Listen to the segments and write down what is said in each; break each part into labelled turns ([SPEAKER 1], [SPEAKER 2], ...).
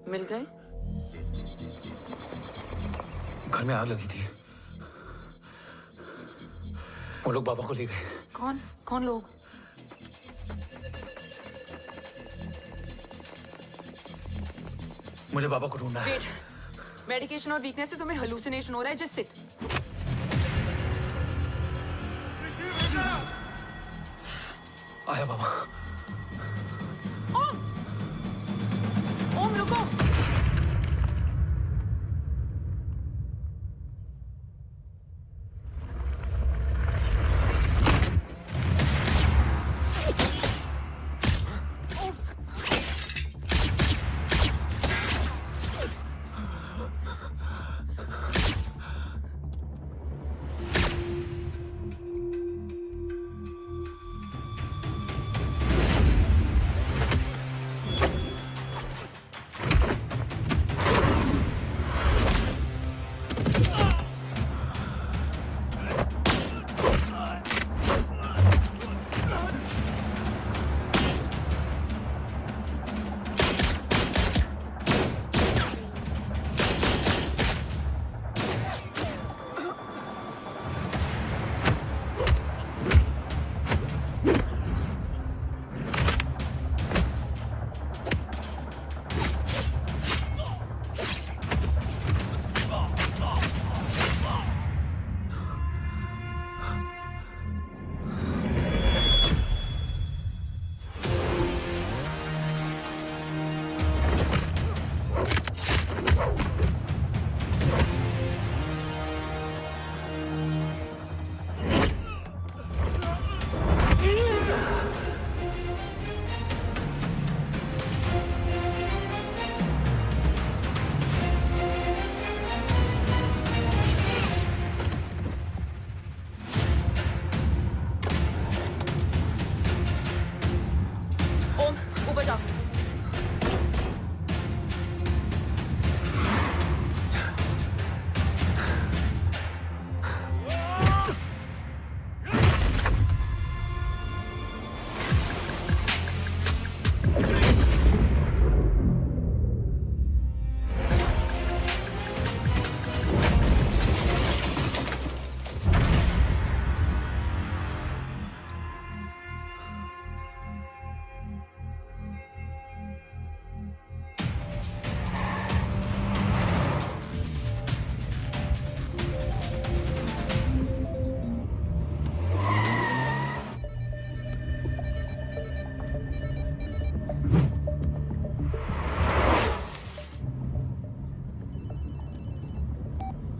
[SPEAKER 1] मिल गए?
[SPEAKER 2] घर में आग लगी थी, वो लोग बाबा को ले गए।
[SPEAKER 1] कौन कौन लोग?
[SPEAKER 2] मुझे बाबा को ढूंढना है।
[SPEAKER 1] वेट, मेडिकेशन और वीकनेस से तुम्हें हेलुसिनेशन हो रहा है। Just sit.
[SPEAKER 2] आया बाबा।
[SPEAKER 1] ओम, ओम रुको। ओम ऊपर जाओ।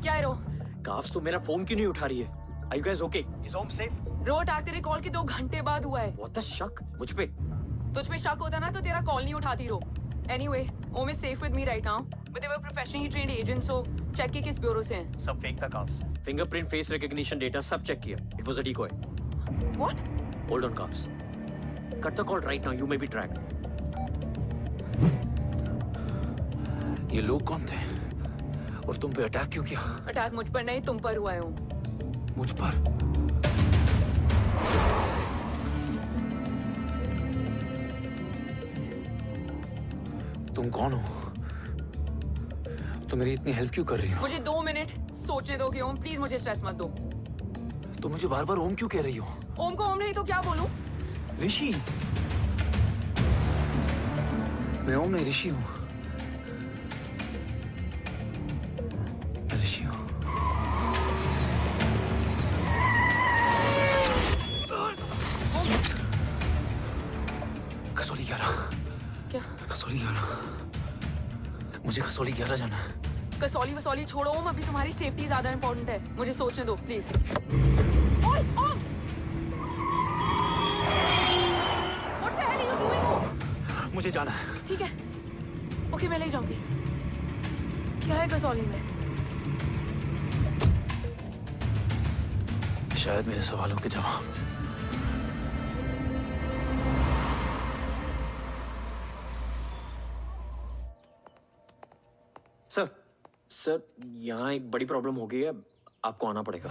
[SPEAKER 1] क्या है रो?
[SPEAKER 3] काफ्स तो मेरा फोन क्यों नहीं उठा रही है? Are you guys okay? Is Om safe?
[SPEAKER 1] रो अटैक तेरे कॉल के 2 घंटे बाद हुआ है।
[SPEAKER 3] What the शक? मुझ पे?
[SPEAKER 1] तुझ पे शक होता ना तो तेरा कॉल नहीं उठाती रो। Anyway, Om is safe with me right now, but they were professionally trained agents, so check के किस ब्यूरो से हैं?
[SPEAKER 3] सब फेक था carbs. Fingerprint, face recognition data सब चेक किया। It was a decoy.
[SPEAKER 1] What?
[SPEAKER 3] Hold on carbs. Cut the call right now. You may be tracked.
[SPEAKER 2] ये लोग कौन थे और तुम पे अटैक क्यों किया?
[SPEAKER 1] अटैक मुझ पर नहीं तुम पर हुआ है ओम।
[SPEAKER 2] मुझ पर? तुम कौन हो? तुम मेरी इतनी हेल्प क्यों कर रही हो?
[SPEAKER 1] मुझे 2 मिनट सोचने दोगे ओम? प्लीज मुझे स्ट्रेस मत दो।
[SPEAKER 2] तुम मुझे बार बार ओम क्यों कह रही हो?
[SPEAKER 1] ओम को ओम नहीं तो क्या बोलूं?
[SPEAKER 2] ऋषि। मैं ओम नहीं, ऋषि हूँ। मैं ऋषि हूँ। कसौली 11।
[SPEAKER 1] क्या?
[SPEAKER 2] कसौली 11। मुझे कसौली 11 जाना है।
[SPEAKER 1] कसौली वसौली छोड़ो ओम, अभी तुम्हारी सेफ्टी ज्यादा इंपॉर्टेंट है। मुझे सोचने दो प्लीज। ओए ओम! What the hell are you doing, ओम?
[SPEAKER 2] मुझे जाना है।
[SPEAKER 1] ठीक है, ओके मैं ले जाऊंगी। क्या है कसौली में?
[SPEAKER 2] शायद मेरे सवालों के जवाब।
[SPEAKER 3] सर यहाँ एक बड़ी प्रॉब्लम हो गई है, आपको आना पड़ेगा।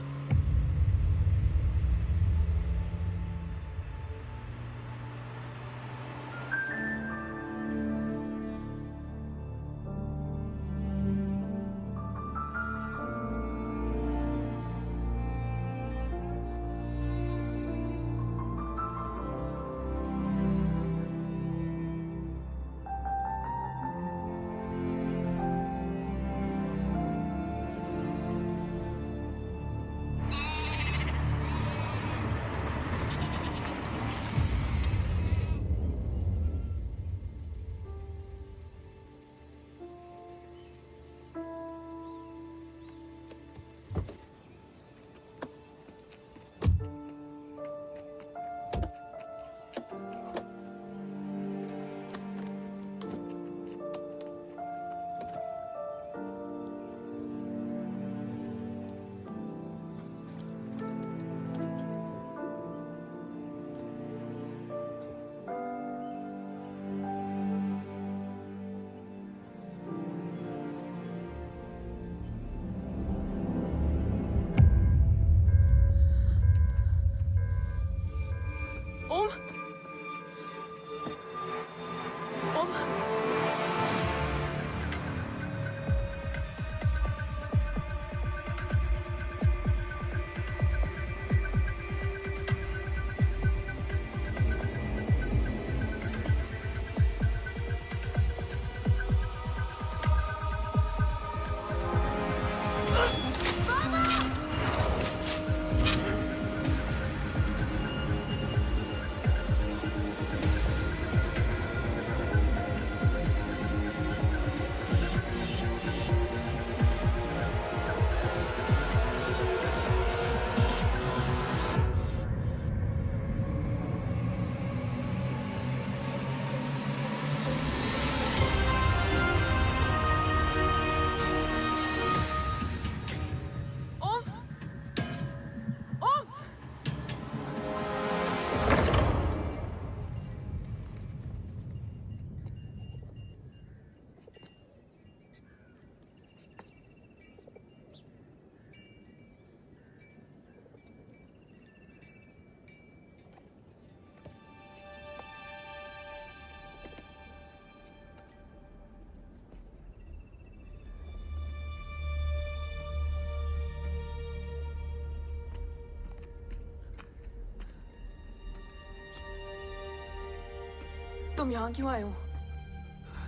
[SPEAKER 1] तुम यहाँ क्यों आए हो?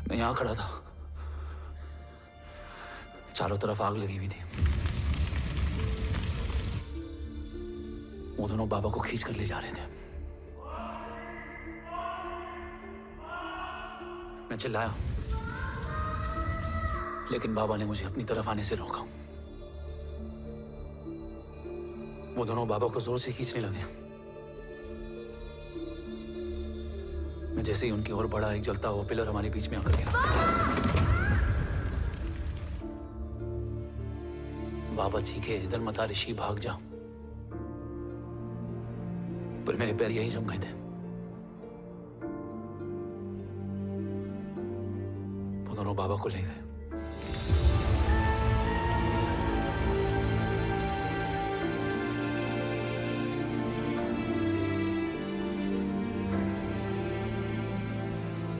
[SPEAKER 2] मैं यहाँ खड़ा था, चारों तरफ आग लगी हुई थी। वो दोनों बाबा को खींच कर ले जा रहे थे। मैं चिल्लाया, लेकिन बाबा ने मुझे अपनी तरफ आने से रोका। वो दोनों बाबा को जोर से खींचने लगे। मैं जैसे ही उनकी ओर बढ़ा, एक जलता हुआ पिलर हमारे बीच में आकर गिरा। बाबा चीखे, इधर मत आ ऋषि, भाग जा। पर मेरे पैर यही जम गए थे। वो दोनों बाबा को ले गए।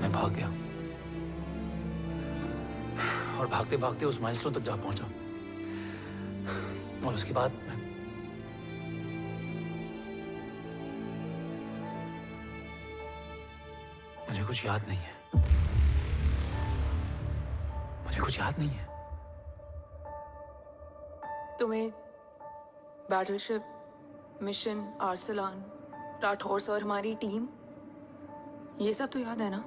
[SPEAKER 2] मैं भाग गया और भागते भागते उस माइलस्टोन तक जा पहुंचा। और उसके बाद मुझे कुछ याद नहीं है। मुझे कुछ याद नहीं है।
[SPEAKER 1] तुम्हें बैटलशिप, मिशन, आर्सलान, राठौर और हमारी टीम, ये सब तो याद है ना?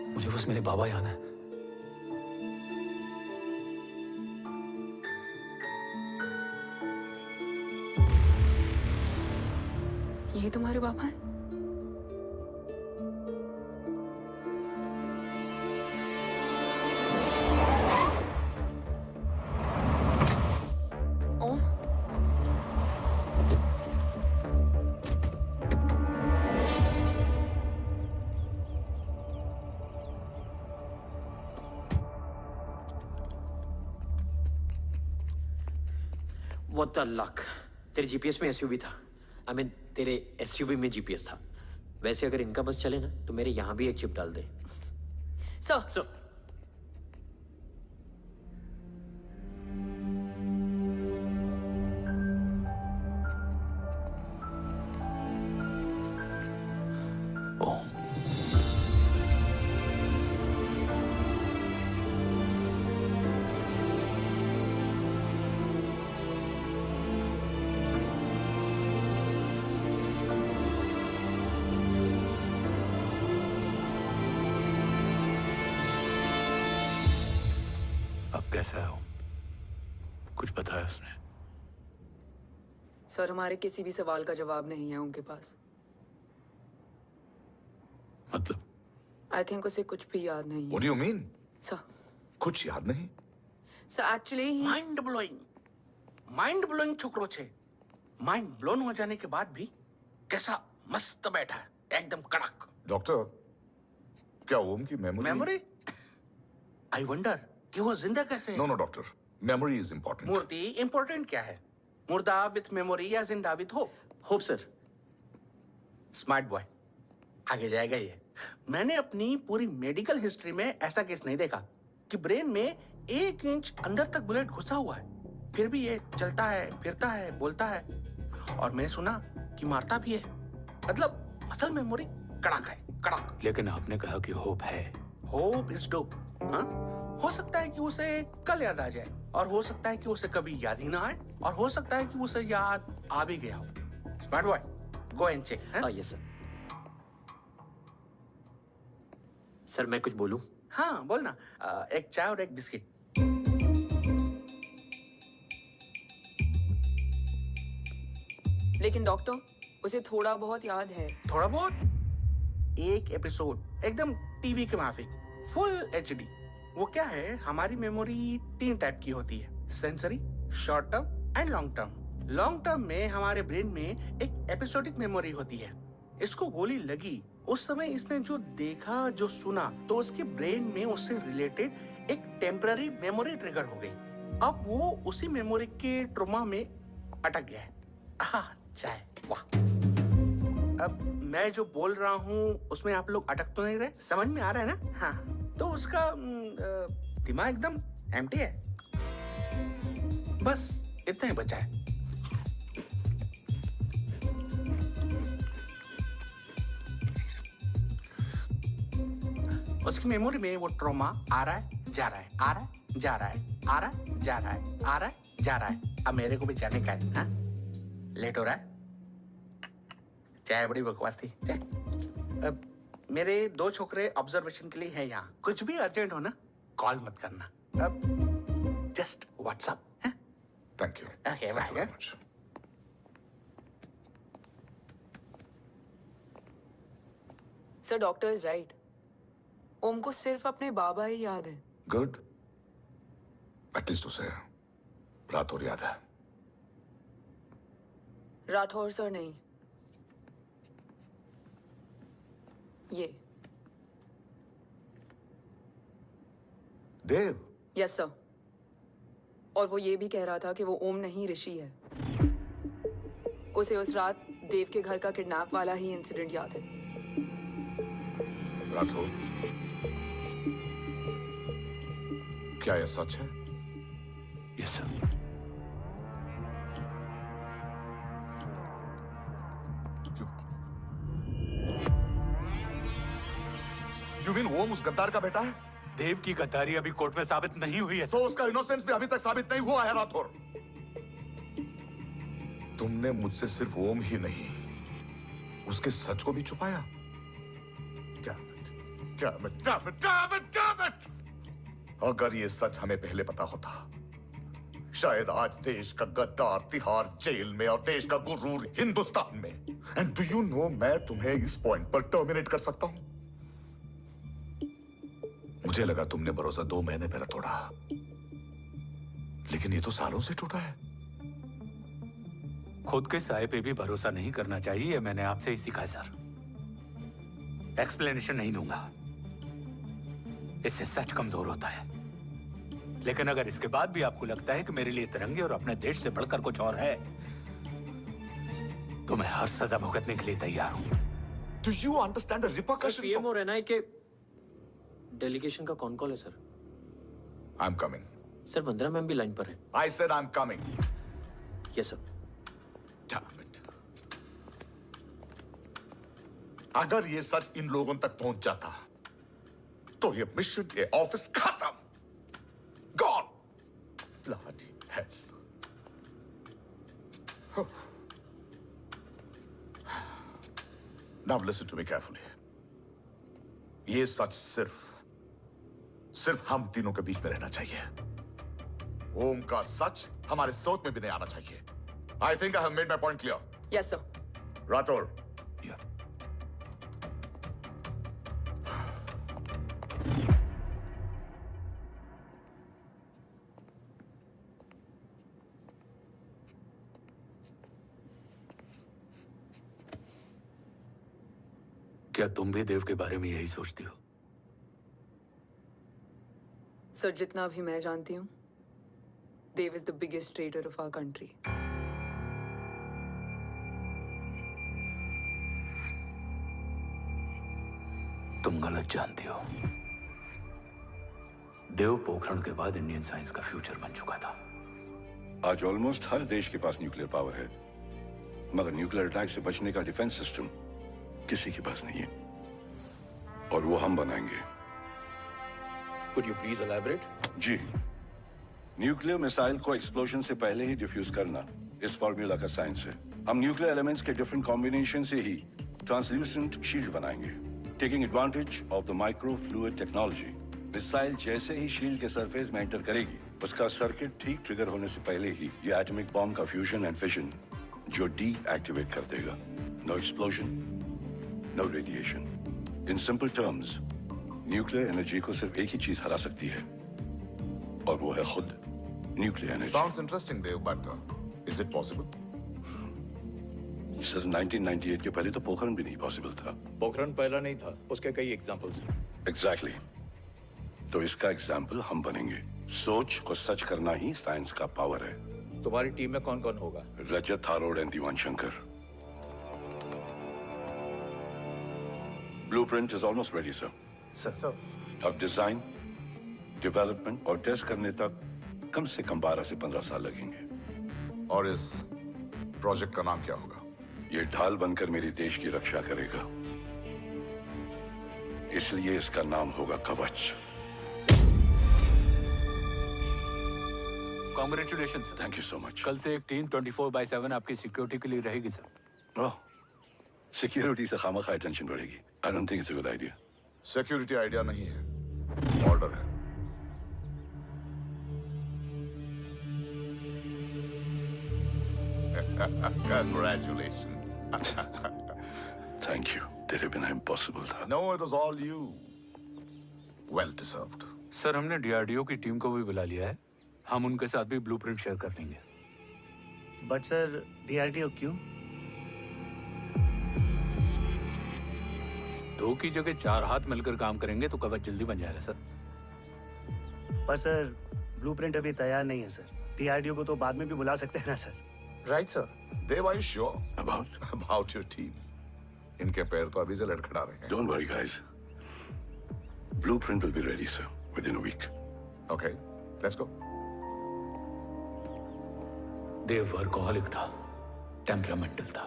[SPEAKER 2] मुझे बस मेरे बाबा याद है।
[SPEAKER 1] ये तुम्हारे पापा हैं? ओम,
[SPEAKER 3] What the luck? तेरे जीपीएस में एसयूवी था। I mean, तेरे एसयूवी में जीपीएस था। वैसे अगर इनका बस चले ना तो मेरे यहाँ भी एक चिप डाल दे।
[SPEAKER 1] सर।
[SPEAKER 2] ओम, अब कैसा है ओम? कुछ बताया उसने?
[SPEAKER 1] सर, हमारे किसी भी सवाल का जवाब नहीं है उनके पास।
[SPEAKER 2] मतलब?
[SPEAKER 1] आई थिंक उसे कुछ भी याद नहीं है।
[SPEAKER 4] What do you mean?
[SPEAKER 1] Sir,
[SPEAKER 4] कुछ याद नहीं?
[SPEAKER 1] सर एक्चुअली
[SPEAKER 5] माइंड ब्लोइंग छोकरो छे। माइंड ब्लोन हो जाने के बाद भी कैसा मस्त बैठा है, एकदम कड़क।
[SPEAKER 4] डॉक्टर, क्या ओम की
[SPEAKER 5] मेमोरी? आई वंडर कि वो जिंदा कैसे है?
[SPEAKER 4] No doctor, memory is important.
[SPEAKER 5] मूर्ति इंपॉर्टेंट क्या है? मुर्दा विथ मेमोरी या जिंदा with hope?
[SPEAKER 3] Hope sir.
[SPEAKER 5] Smart boy, आगे जाएगा ये। मैंने अपनी पूरी मेडिकल हिस्ट्री में ऐसा केस नहीं देखा कि ब्रेन में 1 इंच अंदर तक बुलेट घुसा हुआ है, फिर भी ये चलता है, फिरता है, बोलता है, और मैंने सुना कि मारता भी है। मतलब मसल मेमोरी कड़क है, कड़क।
[SPEAKER 2] लेकिन आपने कहा कि होप है।
[SPEAKER 5] Hope is dope. हाँ, हो सकता है कि उसे कल याद आ जाए, और हो सकता है कि उसे कभी याद ही ना आए, और हो सकता है कि उसे याद आ भी गया हो। Smart boy, go and check.
[SPEAKER 3] Yes sir. Sir मैं कुछ बोलूं?
[SPEAKER 5] हाँ बोलना। एक चाय और एक बिस्किट।
[SPEAKER 1] लेकिन डॉक्टर, उसे थोड़ा बहुत याद है।
[SPEAKER 5] थोड़ा बहुत? एक एपिसोड एकदम टीवी के माफिक, फुल एचडी। वो क्या है, हमारी मेमोरी 3 टाइप की होती है, sensory, short term and long term. Long term में हमारे ब्रेन में एक एपिसोडिक मेमोरी होती है। इसको गोली लगी, उस समय इसने जो देखा, जो सुना, तो उसके ब्रेन में उससे रिलेटेड एक टेम्पररी मेमोरी ट्रिगर हो गई। अब वो उसी मेमोरी के ट्रॉमा में अटक गया है। चाय, वाह। अब मैं जो बोल रहा हूँ उसमें आप लोग अटक तो नहीं रहे? समझ में आ रहा है ना? हाँ, तो उसका दिमाग एकदम एम्प्टी है। बस इतना ही बचा है। उसकी मेमोरी में वो ट्रॉमा आ रहा है, जा रहा है, आ रहा है, जा रहा है, आ रहा है, जा रहा है, आ रहा है, जा रहा है। अब मेरे को भी जाने का है। हाँ, लेट हो रहा है। चाय बड़ी बकवास थी। चाय। अब मेरे 2 छोकरे ऑब्जर्वेशन के लिए हैं यहाँ। कुछ भी अर्जेंट हो ना, कॉल मत करना। अब just WhatsApp.
[SPEAKER 4] Thank you.
[SPEAKER 5] Okay, bye.
[SPEAKER 1] Sir, doctor is right. Om को सिर्फ अपने बाबा ही याद है।
[SPEAKER 4] गुड, एटलीस्ट उसे राठौर याद है।
[SPEAKER 1] राठौर सर नहीं, ये
[SPEAKER 4] देव।
[SPEAKER 1] Yes sir. और वो ये भी कह रहा था कि वो ओम नहीं, ऋषि है। उसे उस रात देव के घर का किडनैप वाला ही इंसिडेंट याद है।
[SPEAKER 4] राठौर, क्या यह सच है?
[SPEAKER 2] Yes sir.
[SPEAKER 4] यू मीन ओम उस गद्दार का बेटा है?
[SPEAKER 2] देव की गद्दारी अभी कोर्ट में साबित नहीं हुई है।
[SPEAKER 4] तो उसका इनोसेंस भी अभी तक साबित नहीं हुआ है राठौर। तुमने मुझसे सिर्फ ओम ही नहीं, उसके सच को भी छुपाया। Damn it, damn it, damn it, damn it! अगर ये सच हमें पहले पता होता, शायद आज देश का गद्दार तिहाड़ जेल में और देश का गुरूर हिंदुस्तान में। एंड डू यू नो, मैं तुम्हें इस पॉइंट पर टर्मिनेट कर सकता हूं। मुझे लगा तुमने भरोसा 2 महीने पहले तोड़ा, लेकिन ये तो सालों से टूटा है।
[SPEAKER 2] खुद के साये पे भी भरोसा नहीं करना चाहिए, मैंने आपसे ही सीखा है सर। एक्सप्लेनेशन नहीं दूंगा, इससे सच कमजोर होता है। लेकिन अगर इसके बाद भी आपको लगता है कि मेरे लिए तिरंगे और अपने देश से बढ़कर कुछ और है, तो मैं हर सजा भुगतने के लिए तैयार हूं।
[SPEAKER 4] Do you understand the repercussions
[SPEAKER 3] PM
[SPEAKER 4] of...
[SPEAKER 3] और एनआई के डेलीगेशन का कौन कॉल है sir?
[SPEAKER 4] I'm coming.
[SPEAKER 3] Sir, 15 ma'am भी लाइन पर है।
[SPEAKER 4] I said I'm coming.
[SPEAKER 3] Yes sir.
[SPEAKER 4] Damn it. अगर ये सच इन लोगों तक पहुंच जाता, तो ये मिशन, ये ऑफिस खत्म। Gone. Bloody hell. Now listen to me carefully. ये सच सिर्फ हम तीनों के बीच में रहना चाहिए। ओम का सच हमारे सोच में भी नहीं आना चाहिए। I think I have made my point clear.
[SPEAKER 1] Yes sir.
[SPEAKER 4] Rathore,
[SPEAKER 2] Yeah. क्या तुम भी देव के बारे में यही सोचती हो?
[SPEAKER 1] सर, जितना भी मैं जानती हूँ, Dev is the biggest trader of our country.
[SPEAKER 2] तुम गलत जानती हो। देव पोखरण के बाद इंडियन साइंस का फ्यूचर बन चुका था।
[SPEAKER 6] आज ऑलमोस्ट हर देश के पास न्यूक्लियर पावर है, मगर न्यूक्लियर अटैक से बचने का डिफेंस सिस्टम किसी के पास नहीं है, और वो हम बनाएंगे।
[SPEAKER 3] Could you please elaborate?
[SPEAKER 6] जी, न्यूक्लियर मिसाइल को एक्सप्लोजन से पहले ही डिफ्यूज करना इस फॉर्मूला का साइंस है। हम न्यूक्लियर एलिमेंट्स के डिफरेंट कॉम्बिनेशन से ही ट्रांसल्यूसेंट शील्ड बनाएंगे, taking advantage of the micro fluid technology. Missile जैसे ही शील्ड के सरफेस में एंटर करेगी, उसका सर्किट ठीक ट्रिगर होने से पहले ही ये एटॉमिक बॉम्ब का फ्यूजन एंड फिशन जो डीएक्टिवेट कर देगा। No explosion, no radiation. In simple terms, nuclear energy को सिर्फ एक ही चीज हरा सकती है, और वो है खुद nuclear energy.
[SPEAKER 4] Sounds interesting, Dev, but is it possible?
[SPEAKER 6] Sir 1998 के पहले तो पोखरण भी नहीं पॉसिबल था।
[SPEAKER 7] पोखरण पहला नहीं था, उसके कई एग्जांपल्स हैं।
[SPEAKER 6] एग्जैक्टली तो इसका एग्जाम्पल हम बनेंगे। सोच को सच करना ही साइंस का पावर है।
[SPEAKER 7] तुम्हारी टीम में कौन कौन होगा?
[SPEAKER 6] Rajat Tharod and Diwan Shankar. Blueprint is almost ready sir.
[SPEAKER 7] Sir
[SPEAKER 6] अब डिजाइन, डेवलपमेंट और टेस्ट करने तक कम से कम 12 से 15 साल लगेंगे।
[SPEAKER 4] और इस प्रोजेक्ट का नाम क्या होगा?
[SPEAKER 6] ये ढाल बनकर मेरे देश की रक्षा करेगा, इसलिए इसका नाम होगा कवच।
[SPEAKER 2] Congratulation sir.
[SPEAKER 6] Thank you so much.
[SPEAKER 2] कल से एक टीम 24/7 आपकी सिक्योरिटी के लिए रहेगी सर।
[SPEAKER 6] ओह, सिक्योरिटी से खामखा टेंशन बढ़ेगी। I don't think it's a good idea.
[SPEAKER 4] Security idea नहीं है, ऑर्डर है। Congratulations.
[SPEAKER 6] थैंक यू, तेरे बिना इम्पॉसिबल था।
[SPEAKER 4] No, it was all you. Well deserved.
[SPEAKER 2] Sir हमने डीआरडीओ की टीम को भी बुला लिया है, हम उनके साथ भी ब्लूप्रिंट शेयर कर लेंगे।
[SPEAKER 8] बट सर डीआरडीओ क्यों?
[SPEAKER 2] 2 की जगह 4 हाथ मिलकर काम करेंगे तो कवच जल्दी बन जाएगा सर।
[SPEAKER 8] पर सर ब्लूप्रिंट अभी तैयार नहीं है सर। डीआरडीओ को तो बाद में भी बुला सकते हैं ना sir.
[SPEAKER 7] Right sir.
[SPEAKER 4] Dev, are you sure
[SPEAKER 6] About?
[SPEAKER 4] about your team? इनके पैर तो अभी से लड़खड़ा रहे हैं।
[SPEAKER 6] Don't worry, guys. Blueprint will be ready, sir, within a week.
[SPEAKER 4] Okay, let's go.
[SPEAKER 2] Dev workaholic था, टेम्परामेंटल था।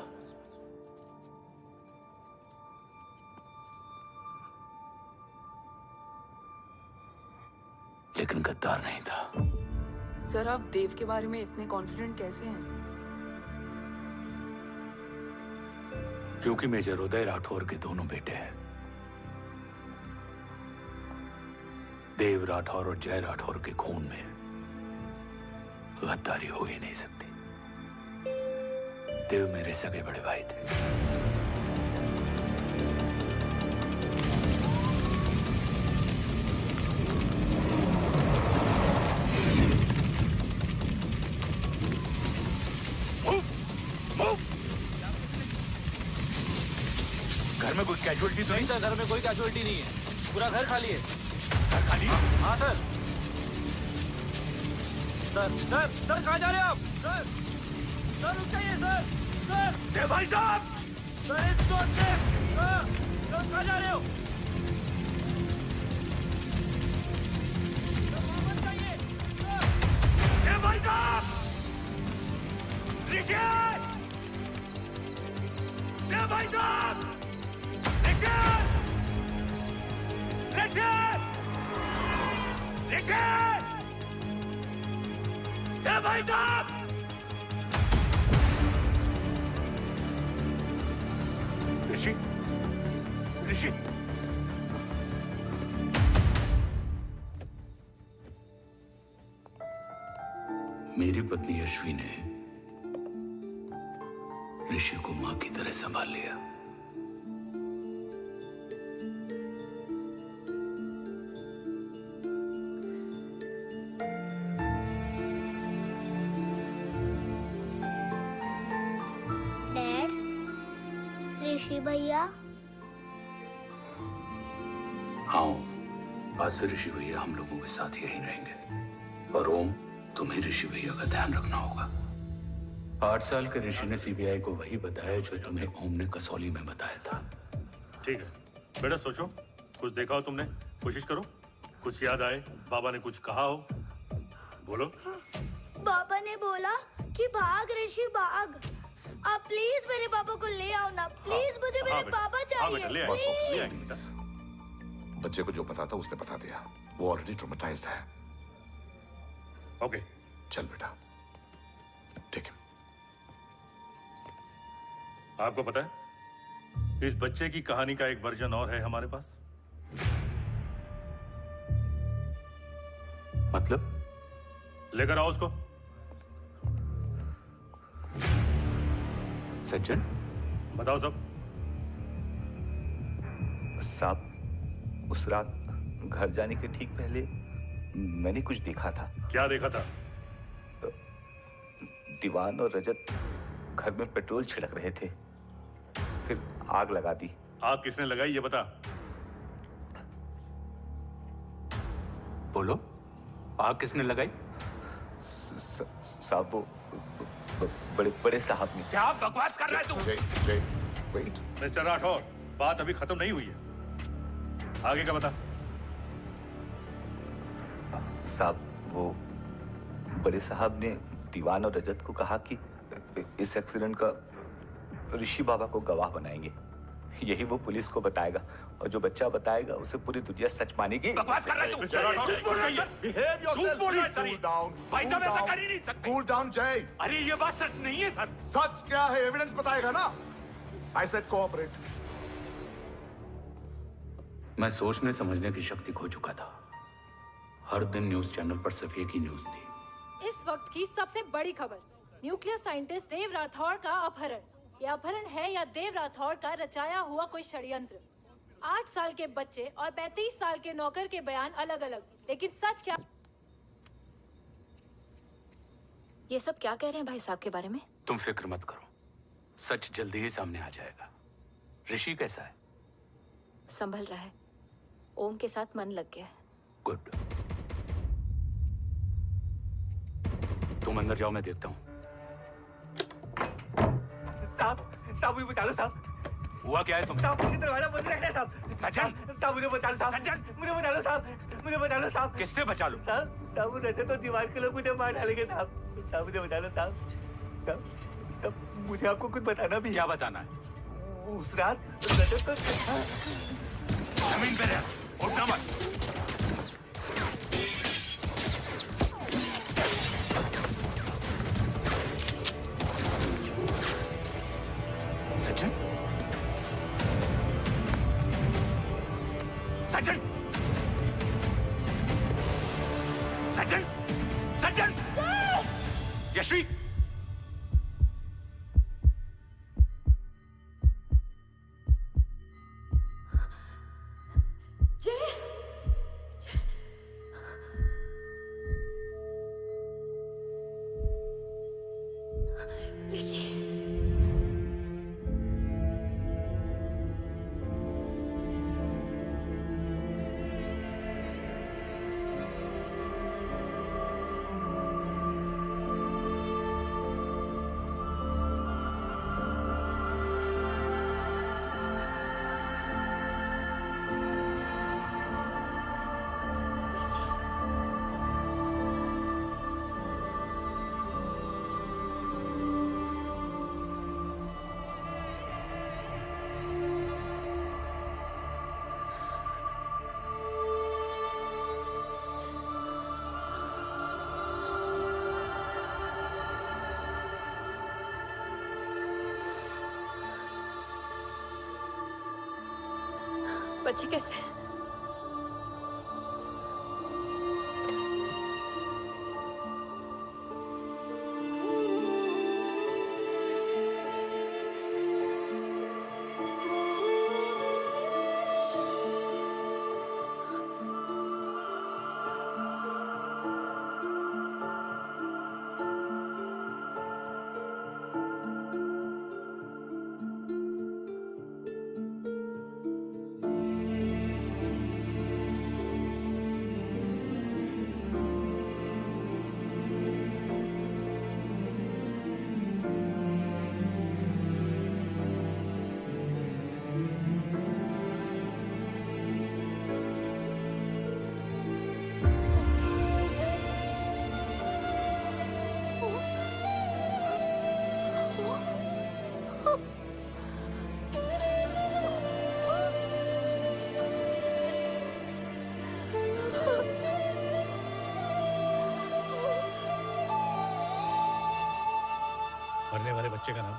[SPEAKER 2] लेकिन गद्दार नहीं था।
[SPEAKER 1] सर आप देव के बारे में इतने कॉन्फिडेंट कैसे हैं?
[SPEAKER 2] क्योंकि मेजर उदय राठौर के दोनों बेटे हैं। देव राठौर और जय राठौर के खून में गद्दारी हो ही नहीं सकती। देव मेरे सगे बड़े भाई थे। घर में कोई कैजुअलिटी तो नहीं?
[SPEAKER 9] सर घर में कोई कैजुअलिटी नहीं है, पूरा घर खाली है।
[SPEAKER 2] घर खाली?
[SPEAKER 9] हाँ सर। सर सर सर कहाँ जा रहे हो आप? सर सर रुक जाइए सर। सर
[SPEAKER 2] देव भाई साहब!
[SPEAKER 9] सर इस चोट से सर कहाँ जा रहे हो? सर वापस जाइए सर।
[SPEAKER 2] देव भाई साहब! ऋषि! देव भाई साहब! भाई साहब! ऋषि, ऋषि, मेरी पत्नी अश्वी ने ऋषि को मां की तरह संभाल लिया।
[SPEAKER 10] भैया
[SPEAKER 2] हाँ, आज से ऋषि भैया हम लोगों के साथ यहीं रहेंगे और ओम तुम्हें ऋषि भैया का ध्यान रखना होगा। 8 साल के ऋषि ने सीबीआई को वही बताया जो तुम्हें ओम ने कसौली में बताया था।
[SPEAKER 11] ठीक है बेटा, सोचो, कुछ देखा हो तुमने, कोशिश करो, कुछ याद आए, बाबा ने कुछ कहा हो, बोलो।
[SPEAKER 10] पापा ने बोला कि भाग ऋषि भाग। आप प्लीज मेरे पापा को ले आओ ना, प्लीज। मुझे मेरे पापा चाहिए।
[SPEAKER 4] प्लीज। बच्चे को जो पता था उसने बता दिया, वो ऑलरेडी ट्रॉमेटाइज्ड है।
[SPEAKER 11] ओके
[SPEAKER 4] चल बेटा, ठीक है।
[SPEAKER 11] आपको पता है इस बच्चे की कहानी का एक वर्जन और है हमारे पास।
[SPEAKER 2] मतलब?
[SPEAKER 11] लेकर आओ उसको।
[SPEAKER 2] सज्जन,
[SPEAKER 11] बताओ सब।
[SPEAKER 12] साहब,
[SPEAKER 4] उस रात घर जाने के ठीक पहले मैंने कुछ देखा था।
[SPEAKER 11] क्या देखा था?
[SPEAKER 4] दीवान और रजत घर में पेट्रोल छिड़क रहे थे, फिर आग लगा दी।
[SPEAKER 11] आग किसने लगाई ये बता।
[SPEAKER 2] बोलो, आग किसने लगाई?
[SPEAKER 4] साहब वो बड़े बड़े साहब ने।
[SPEAKER 2] क्या बकवास कर रहा है तू?
[SPEAKER 4] जय वेट।
[SPEAKER 11] मिस्टर राठौर, बात अभी खत्म नहीं हुई है, आगे का बता।
[SPEAKER 4] साहब वो बड़े साहब ने दीवान और रजत को कहा कि इस एक्सीडेंट का ऋषि बाबा को गवाह बनाएंगे। यही वो पुलिस को बताएगा और जो बच्चा बताएगा उसे पूरी दुनिया सच मानेगी।
[SPEAKER 2] बकवास कर रहा है तू? झूठ बोल रहा है सर। झूठ बोल रहा है सर। भाई साहब ऐसा कर ही नहीं सकते।
[SPEAKER 4] कूल डाउन जय।
[SPEAKER 2] अरे ये बात सच नहीं है सर।
[SPEAKER 4] सच क्या है? एविडेंस बताएगा ना। I said cooperate.
[SPEAKER 2] मैं सोचने समझने की शक्ति खो चुका था। हर दिन न्यूज चैनल पर सिर्फ एक ही न्यूज थी।
[SPEAKER 12] इस वक्त की सबसे बड़ी खबर, न्यूक्लियर साइंटिस्ट देव राठौड़ का अपहरण। यह अपहरण है या देव राठौड़ का रचाया हुआ कोई षड्यंत्र। 8 साल के बच्चे और 35 साल के नौकर के बयान अलग अलग, लेकिन सच क्या?
[SPEAKER 13] ये सब क्या कह रहे हैं भाई साहब के बारे में?
[SPEAKER 2] तुम फिक्र मत करो, सच जल्दी ही सामने आ जाएगा। ऋषि कैसा है?
[SPEAKER 13] संभल रहा है। ओम के साथ मन लग गया है।
[SPEAKER 2] गुड। तुम अंदर जाओ, मैं देखता हूँ।
[SPEAKER 14] साहब मुझे बचा लो साहब।
[SPEAKER 2] हुआ क्या है तुम?
[SPEAKER 14] साहब मुझे दरवाजा बंद रखना है साहब।
[SPEAKER 2] सज्जन,
[SPEAKER 14] साहब मुझे बचा लो साहब।
[SPEAKER 2] सज्जन,
[SPEAKER 14] मुझे बचा लो साहब। मुझे बचा लो साहब।
[SPEAKER 2] किससे बचा लो?
[SPEAKER 14] साहब रजत तो दीवार के लोग मुझे मार डालेंगे साहब। साहब मुझे बचा लो साहब। साहब मुझे आपको कुछ बताना भी।
[SPEAKER 2] क्या बताना है?
[SPEAKER 14] उस रात रजत तो
[SPEAKER 2] जमीन पे रह, उठना मत। सज्जन, सज्जन, सज्जन, सज्जन, यश्वी,
[SPEAKER 13] बच्चे कैसे हैं?
[SPEAKER 11] मरने वाले बच्चे का नाम?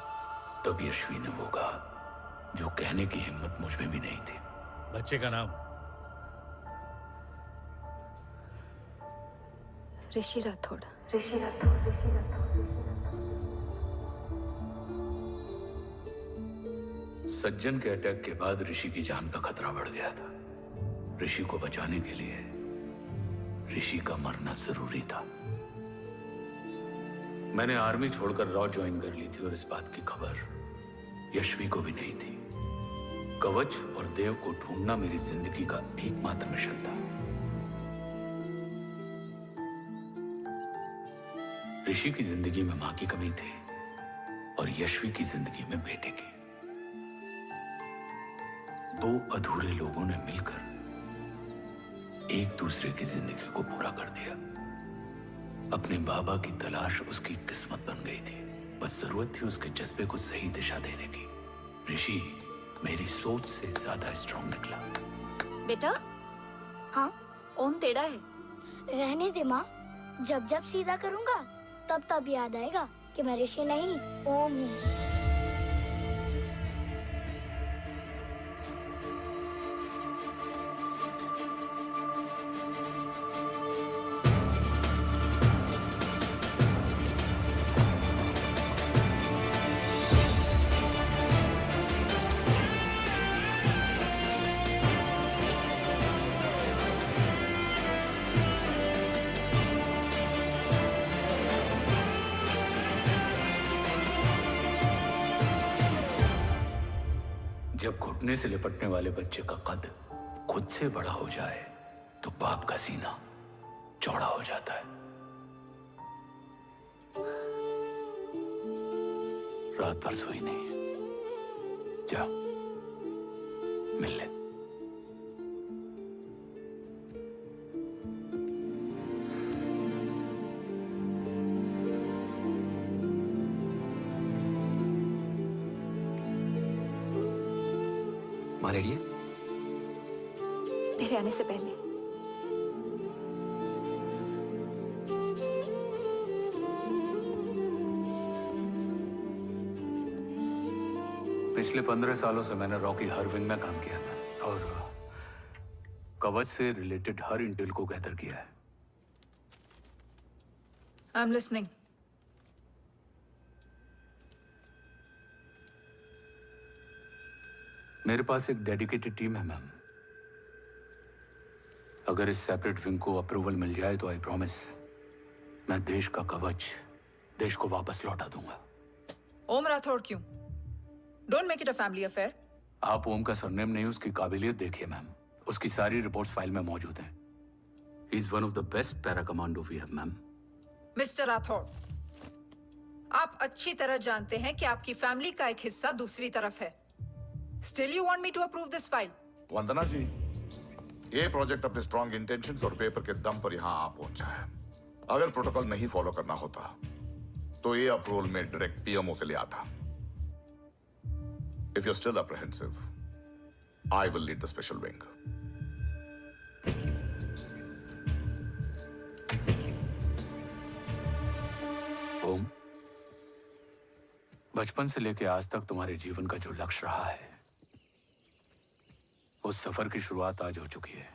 [SPEAKER 2] तब यश्वी ने वो कहा जो कहने की हिम्मत मुझ में भी नहीं थी।
[SPEAKER 11] बच्चे का नाम?
[SPEAKER 13] ऋषि राठौड़।
[SPEAKER 2] सज्जन के अटैक के बाद ऋषि की जान का खतरा बढ़ गया था। ऋषि को बचाने के लिए ऋषि का मरना जरूरी था। मैंने आर्मी छोड़कर रॉ ज्वाइन कर ली थी और इस बात की खबर यशवी को भी नहीं थी। कवच और देव को ढूंढना मेरी जिंदगी का एकमात्र मिशन था। ऋषि की जिंदगी में मां की कमी थी और यशवी की जिंदगी में बेटे की। दो अधूरे लोगों ने मिलकर एक दूसरे की जिंदगी को पूरा कर दिया। अपने बाबा की तलाश उसकी किस्मत बन गई थी, बस जरूरत थी उसके जज्बे को सही दिशा देने की। ऋषि मेरी सोच से ज्यादा स्ट्रांग निकला।
[SPEAKER 13] बेटा,
[SPEAKER 10] हाँ
[SPEAKER 13] ओम टेढ़ा है।
[SPEAKER 10] रहने दे माँ, जब जब सीधा करूँगा तब तब याद आएगा कि मैं ऋषि नहीं ओम हूँ।
[SPEAKER 2] जब घुटने से लिपटने वाले बच्चे का कद खुद से बड़ा हो जाए तो बाप का सीना चौड़ा हो जाता है। रात भर सोई नहीं, जा मिल ले।
[SPEAKER 3] माँ रेडी है?
[SPEAKER 13] तेरे आने से पहले।
[SPEAKER 2] पिछले 15 सालों से मैंने रॉकी हर विंग में काम किया है और कवच से रिलेटेड हर इंटेल को गैदर किया है।
[SPEAKER 1] I am listening.
[SPEAKER 2] मेरे पास एक डेडिकेटेड टीम है मैम। अगर इस सेपरेट विंग को अप्रूवल मिल जाए तो आई प्रॉमिस मैं देश का कवच देश को वापस लौटा दूंगा।
[SPEAKER 1] ओम राठौड़ क्यों? Don't make it a family affair.
[SPEAKER 2] आप ओम का सरनेम नहीं, उसकी काबिलियत देखिए मैम। उसकी सारी रिपोर्ट्स फाइल में मौजूद हैं। He is one of the best para commando we have ma'am.
[SPEAKER 15] Mister Rathore, आप अच्छी तरह जानते हैं कि आपकी फैमिली का एक हिस्सा दूसरी तरफ है। Still you want me to approve this file?
[SPEAKER 4] वंदना जी, ये प्रोजेक्ट अपने स्ट्रॉन्ग इंटेंशंस और पेपर के दम पर यहाँ आ पहुंचा है। अगर प्रोटोकॉल नहीं फॉलो करना होता तो ये अप्रूवल में डायरेक्ट पीएमओ से ले आता। If you're still apprehensive, I will lead the special wing.
[SPEAKER 2] ओम, बचपन से लेके आज तक तुम्हारे जीवन का जो लक्ष्य रहा है, उस सफर की शुरुआत आज हो चुकी है।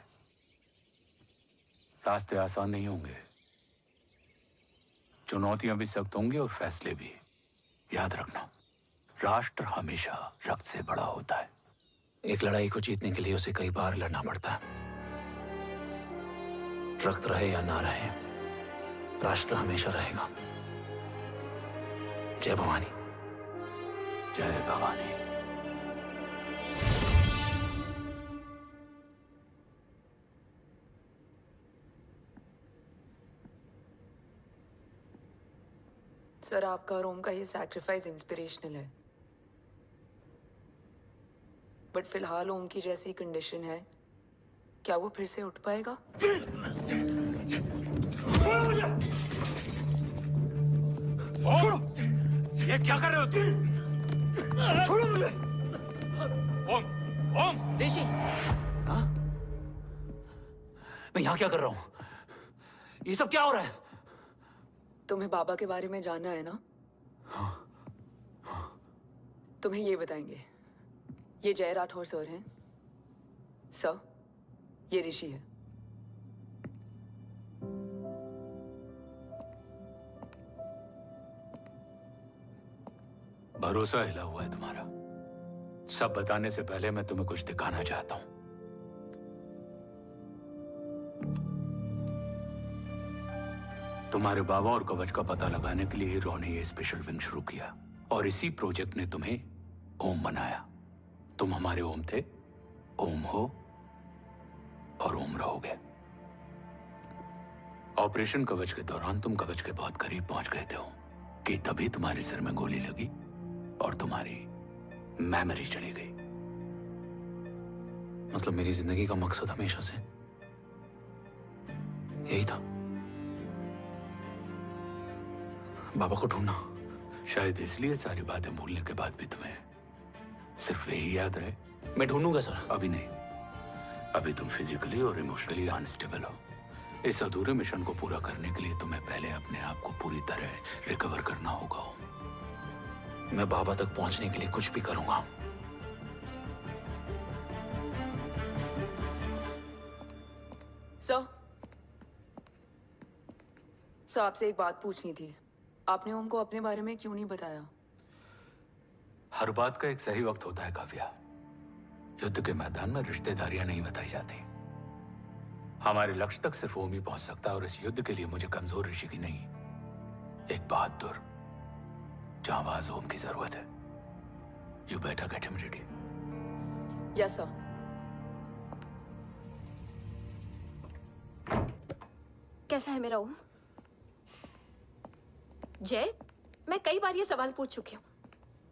[SPEAKER 2] रास्ते आसान नहीं होंगे, चुनौतियां भी सख्त होंगी और फैसले भी। याद रखना, राष्ट्र हमेशा रक्त से बड़ा होता है।
[SPEAKER 3] एक लड़ाई को जीतने के लिए उसे कई बार लड़ना पड़ता है। रक्त रहे या ना रहे, राष्ट्र हमेशा रहेगा। जय भवानी।
[SPEAKER 2] जय भवानी।
[SPEAKER 1] सर, आपका और ओम का ये सैक्रिफाइस इंस्पिरेशनल है, बट फिलहाल ओम की जैसी कंडीशन है, क्या वो फिर से उठ पाएगा?
[SPEAKER 11] छोड़ो! ये क्या कर रहे हो तुम? छोड़ो मुझे! ओम! ओम!
[SPEAKER 3] ऋषि! हाँ? मैं यहाँ क्या कर रहा हूँ? ये सब क्या हो रहा है?
[SPEAKER 1] तुम्हें बाबा के बारे में जानना है ना?
[SPEAKER 3] हाँ।
[SPEAKER 1] तुम्हें ये बताएंगे। ये जय राठौर सर हैं। सर, ये ऋषि है।
[SPEAKER 2] भरोसा हिला हुआ है तुम्हारा। सब बताने से पहले मैं तुम्हें कुछ दिखाना चाहता हूं। तुम्हारे बाबा और कवच का पता लगाने के लिए ही रॉ ने ये स्पेशल विंग शुरू किया और इसी प्रोजेक्ट ने तुम्हें ओम बनाया। तुम हमारे ओम थे, ओम हो और ओम रहोगे। ऑपरेशन कवच के दौरान तुम कवच के बहुत करीब पहुंच गए थे कि तभी तुम्हारे सिर में गोली लगी और तुम्हारी मेमोरी चली गई।
[SPEAKER 16] मतलब मेरी जिंदगी का मकसद हमेशा से यही था, बाबा को ढूंढना।
[SPEAKER 2] शायद इसलिए सारी बातें भूलने के बाद भी तुम्हें सिर्फ यही याद रहे।
[SPEAKER 16] मैं ढूंढूंगा सर।
[SPEAKER 2] अभी नहीं, अभी तुम फिजिकली और इमोशनली अनस्टेबल हो। इस अधूरे मिशन को पूरा करने के लिए तुम्हें पहले अपने आप को पूरी तरह रिकवर करना होगा।
[SPEAKER 16] मैं बाबा तक पहुंचने के लिए कुछ भी करूंगा।
[SPEAKER 1] सर आपसे एक बात पूछनी थी। आपने ओम को अपने बारे में क्यों नहीं बताया?
[SPEAKER 2] हर बात का एक सही वक्त होता है काव्या। युद्ध के मैदान में रिश्तेदारियां नहीं बताई जाती। हमारे लक्ष्य तक सिर्फ ओम ही पहुंच सकता है और इस युद्ध के लिए मुझे कमजोर ऋषि की नहीं, एक बहादुर जांबाज ओम की जरूरत है। You better get him ready.
[SPEAKER 1] Yes sir.
[SPEAKER 13] कैसा है मेरा ओम? जय, मैं कई बार ये सवाल पूछ चुकी हूँ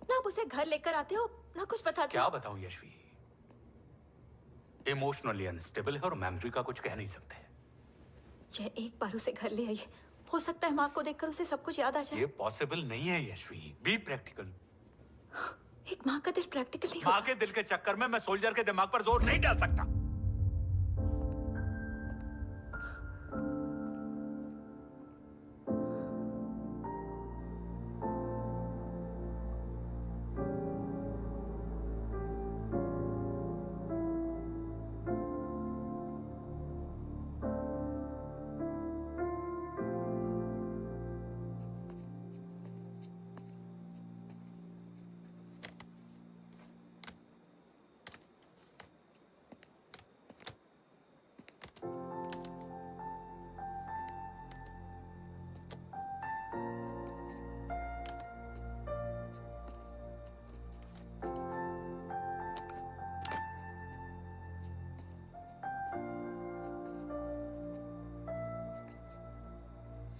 [SPEAKER 13] ना। आप उसे घर लेकर आते हो ना कुछ बताते।
[SPEAKER 2] क्या बताऊं यशवी, इमोशनली अनस्टेबल है और मेमोरी का कुछ कह नहीं सकते।
[SPEAKER 13] जय, एक बार उसे घर ले आइए। हो सकता है माँ को देखकर उसे सब कुछ याद आ जाए।
[SPEAKER 2] ये पॉसिबल नहीं है यशवी। Be practical.
[SPEAKER 13] एक माँ का दिल प्रैक्टिकल नहीं
[SPEAKER 2] माँ के दिल के चक्कर में मैं सोल्जर के दिमाग पर जोर नहीं डाल सकता।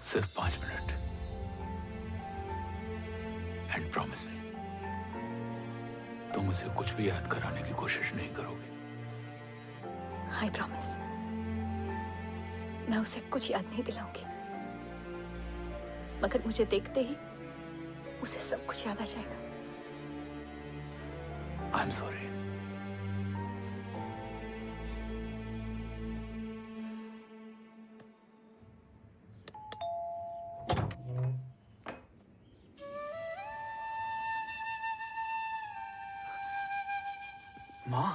[SPEAKER 2] सिर्फ 5 मिनट। एंड प्रॉमिस मी, तुम उसे कुछ भी याद कराने की कोशिश नहीं करोगे।
[SPEAKER 13] आई प्रॉमिस, मैं उसे कुछ याद नहीं दिलाऊंगी, मगर मुझे देखते ही उसे सब कुछ याद आ जाएगा।
[SPEAKER 2] I am sorry.
[SPEAKER 16] माँ,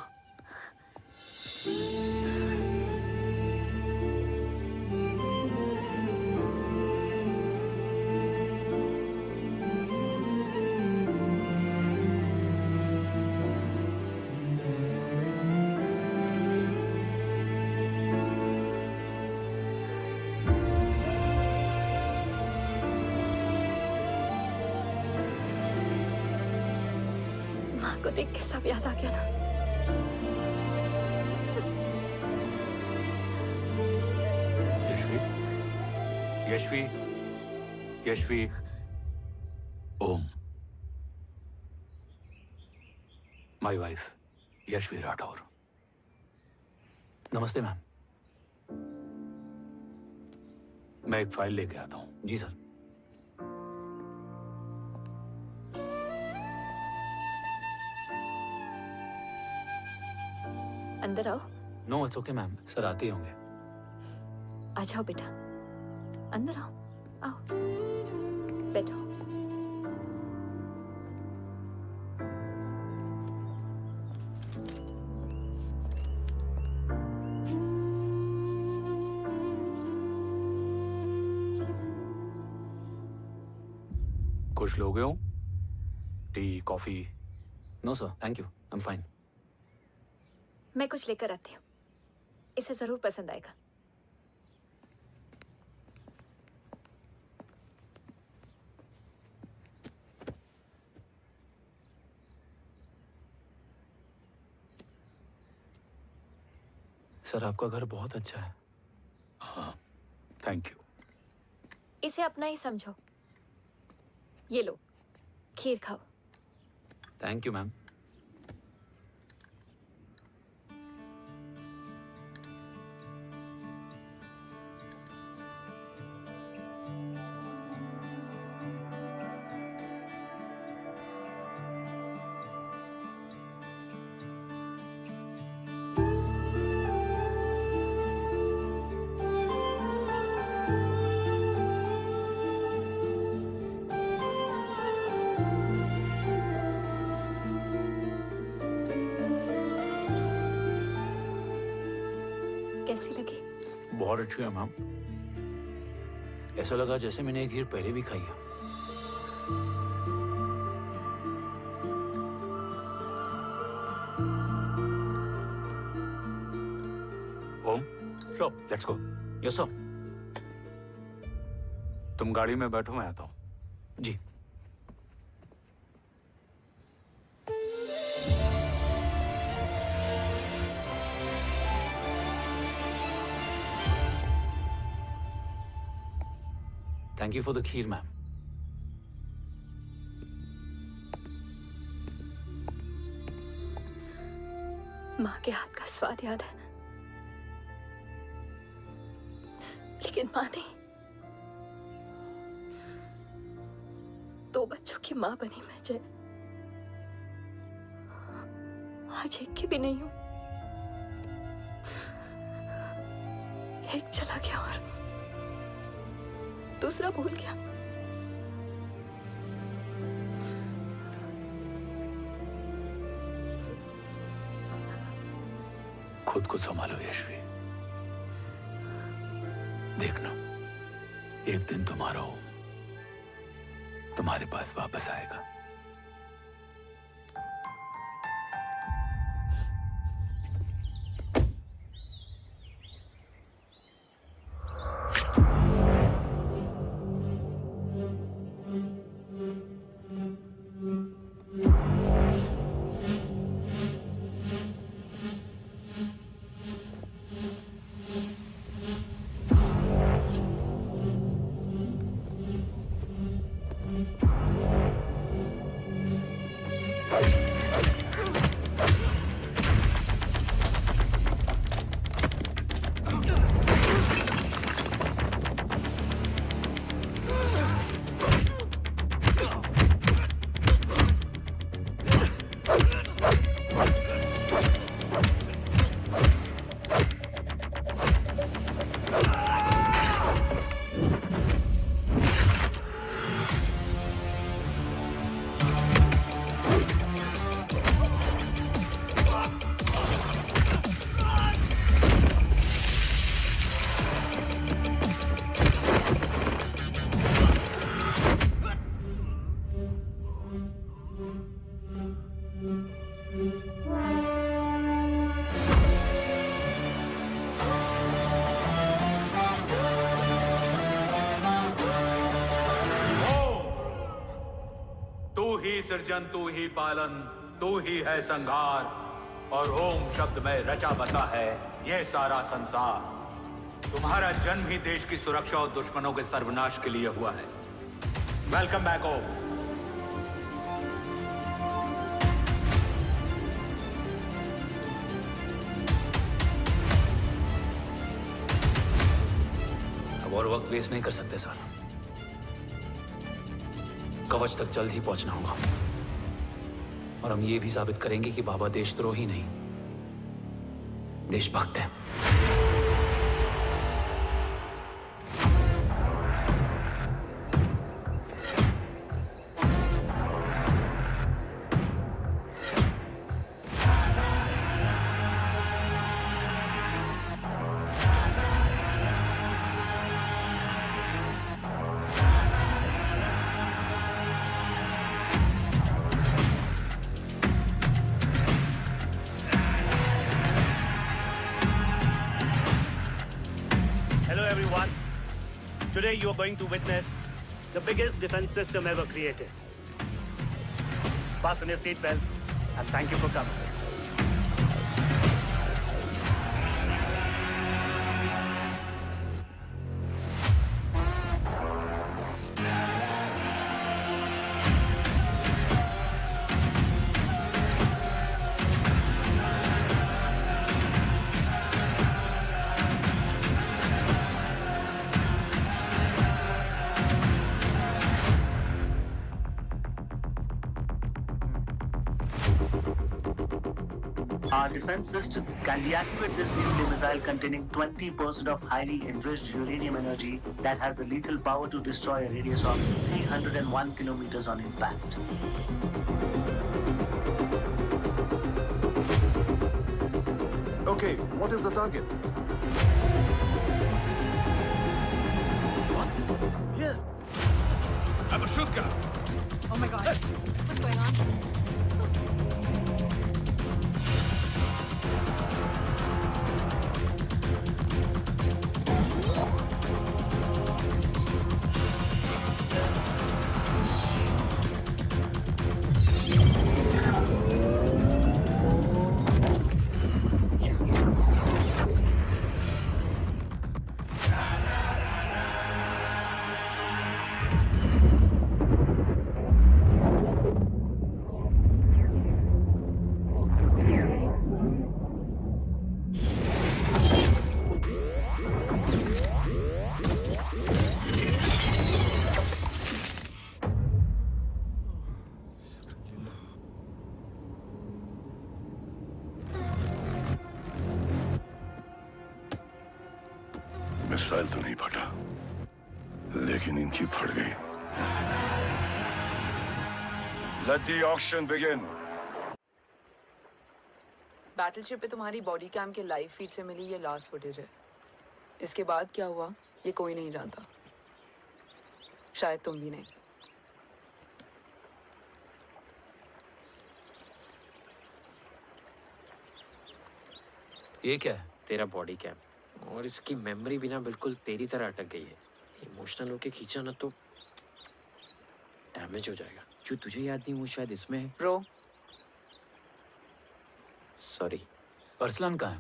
[SPEAKER 13] माँ को देख के सब याद आ गया ना।
[SPEAKER 2] Yashvi, Yashvi, Om, my wife Yashvi Rathore.
[SPEAKER 16] नमस्ते मैम।
[SPEAKER 2] मैं एक फाइल लेके आता हूँ।
[SPEAKER 16] जी सर।
[SPEAKER 13] अंदर आओ।
[SPEAKER 16] No it's okay ma'am, sir आते ही होंगे।
[SPEAKER 13] आ जाओ बेटा, अंदर आओ। आओ, बैठो।
[SPEAKER 2] कुछ लोगे हो? Tea, coffee?
[SPEAKER 16] No sir, thank you, I am fine.
[SPEAKER 13] मैं कुछ लेकर आती हूँ, इसे जरूर पसंद आएगा।
[SPEAKER 16] सर आपका घर बहुत अच्छा है।
[SPEAKER 2] हाँ, थैंक यू।
[SPEAKER 13] इसे अपना ही समझो। ये लो, खीर खाओ।
[SPEAKER 16] Thank you ma'am.
[SPEAKER 13] कैसी लगी?
[SPEAKER 16] बहुत अच्छी है मैम। ऐसा लगा जैसे मैंने एक खीर पहले भी खाई है।
[SPEAKER 2] Om,
[SPEAKER 16] sure,
[SPEAKER 2] let's go.
[SPEAKER 16] Yes sir.
[SPEAKER 2] तुम गाड़ी में बैठो, मैं आता हूं।
[SPEAKER 16] जी। Thank you for the kheer, ma'am.
[SPEAKER 13] माँ के हाथ का स्वाद याद है, लेकिन माँ नहीं। 2 बच्चों की माँ बनी मैं जय। आज एक की भी नहीं हूं। एक चला गया और दूसरा भूल गया।
[SPEAKER 2] खुद को संभालो यशवी। देखना, एक दिन तुम्हारा ओम तुम्हारे पास वापस आएगा। सृजन तू ही पालन, तू ही है संहार, और ओम शब्द में रचा बसा है ये सारा संसार। तुम्हारा जन्म ही देश की सुरक्षा और दुश्मनों के सर्वनाश के लिए हुआ है। वेलकम बैक ओम।
[SPEAKER 16] अब और वक्त वेस्ट नहीं कर सकते सर। कवच तक जल्द ही पहुंचना होगा, और हम ये भी साबित करेंगे कि बाबा देशद्रोही नहीं, देशभक्त हैं।
[SPEAKER 8] Today you are going to witness the biggest defense system ever created. Fasten your seat belts and thank you for coming. Our defense system can deactivate this nuclear missile containing 20% of highly enriched uranium energy that has the lethal power to destroy a radius of 301 kilometers on impact.
[SPEAKER 17] Okay, what is the target?
[SPEAKER 9] Here. I have a shotgun.
[SPEAKER 15] Oh my God. What's going on?
[SPEAKER 6] Missile तो नहीं फटा, लेकिन इनकी फट गई। Let the auction begin.
[SPEAKER 1] Battleship पे तुम्हारी body cam के लाइव फीड से मिली ये लास्ट फुटेज है। इसके बाद क्या हुआ ये कोई नहीं जानता, शायद तुम भी नहीं।
[SPEAKER 16] ये क्या है?
[SPEAKER 3] तेरा बॉडी कैम, और इसकी मेमोरी भी ना बिल्कुल तेरी तरह अटक गई है। इमोशनल होके खींचा ना तो डैमेज हो जाएगा। जो तुझे याद नहीं वो शायद इसमें है।
[SPEAKER 1] Bro
[SPEAKER 3] sorry.
[SPEAKER 16] अरसलान कहाँ है?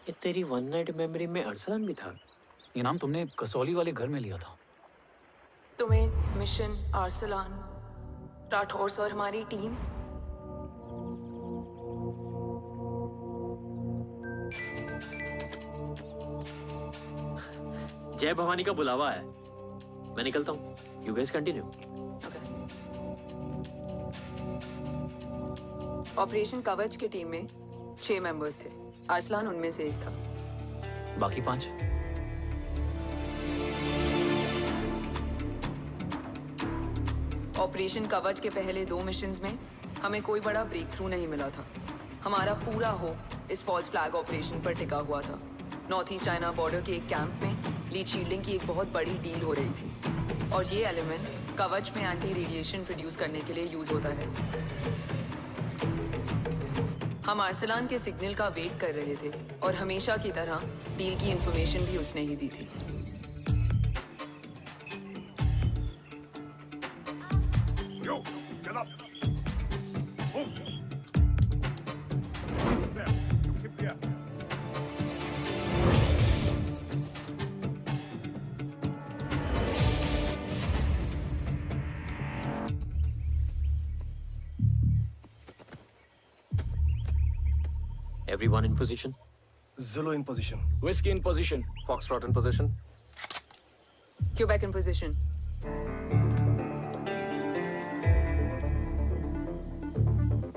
[SPEAKER 3] ये तेरी वन नाइट मेमोरी में अरसलान भी था?
[SPEAKER 16] ये नाम तुमने कसौली वाले घर में लिया था।
[SPEAKER 1] तुम्हें मिशन अरसलान, राठौर और हमारी टीम
[SPEAKER 3] जय भवानी का बुलावा है, मैं निकलता हूँ। You guys continue.
[SPEAKER 1] ऑपरेशन कवच की टीम में 6 मेंबर्स थे, अरसलान उनमें से एक था।
[SPEAKER 16] बाकी 5?
[SPEAKER 1] ऑपरेशन कवच के पहले 2 मिशंस में हमें कोई बड़ा ब्रेक थ्रू नहीं मिला था। हमारा पूरा होप इस फॉल्स फ्लैग ऑपरेशन पर टिका हुआ था। नॉर्थ ईस्ट चाइना बॉर्डर के एक कैंप में लीड शील्डिंग की एक बहुत बड़ी डील हो रही थी, और ये एलिमेंट कवच में एंटी रेडिएशन प्रोड्यूस करने के लिए यूज होता है। हम अरसलान के सिग्नल का वेट कर रहे थे, और हमेशा की तरह डील की इंफॉर्मेशन भी उसने ही दी थी।
[SPEAKER 6] Yo, get up. Move. There. You keep there.
[SPEAKER 3] Everyone in position?
[SPEAKER 9] Zulu in position. Whiskey in position. Foxtrot in position.
[SPEAKER 1] Quebec in position.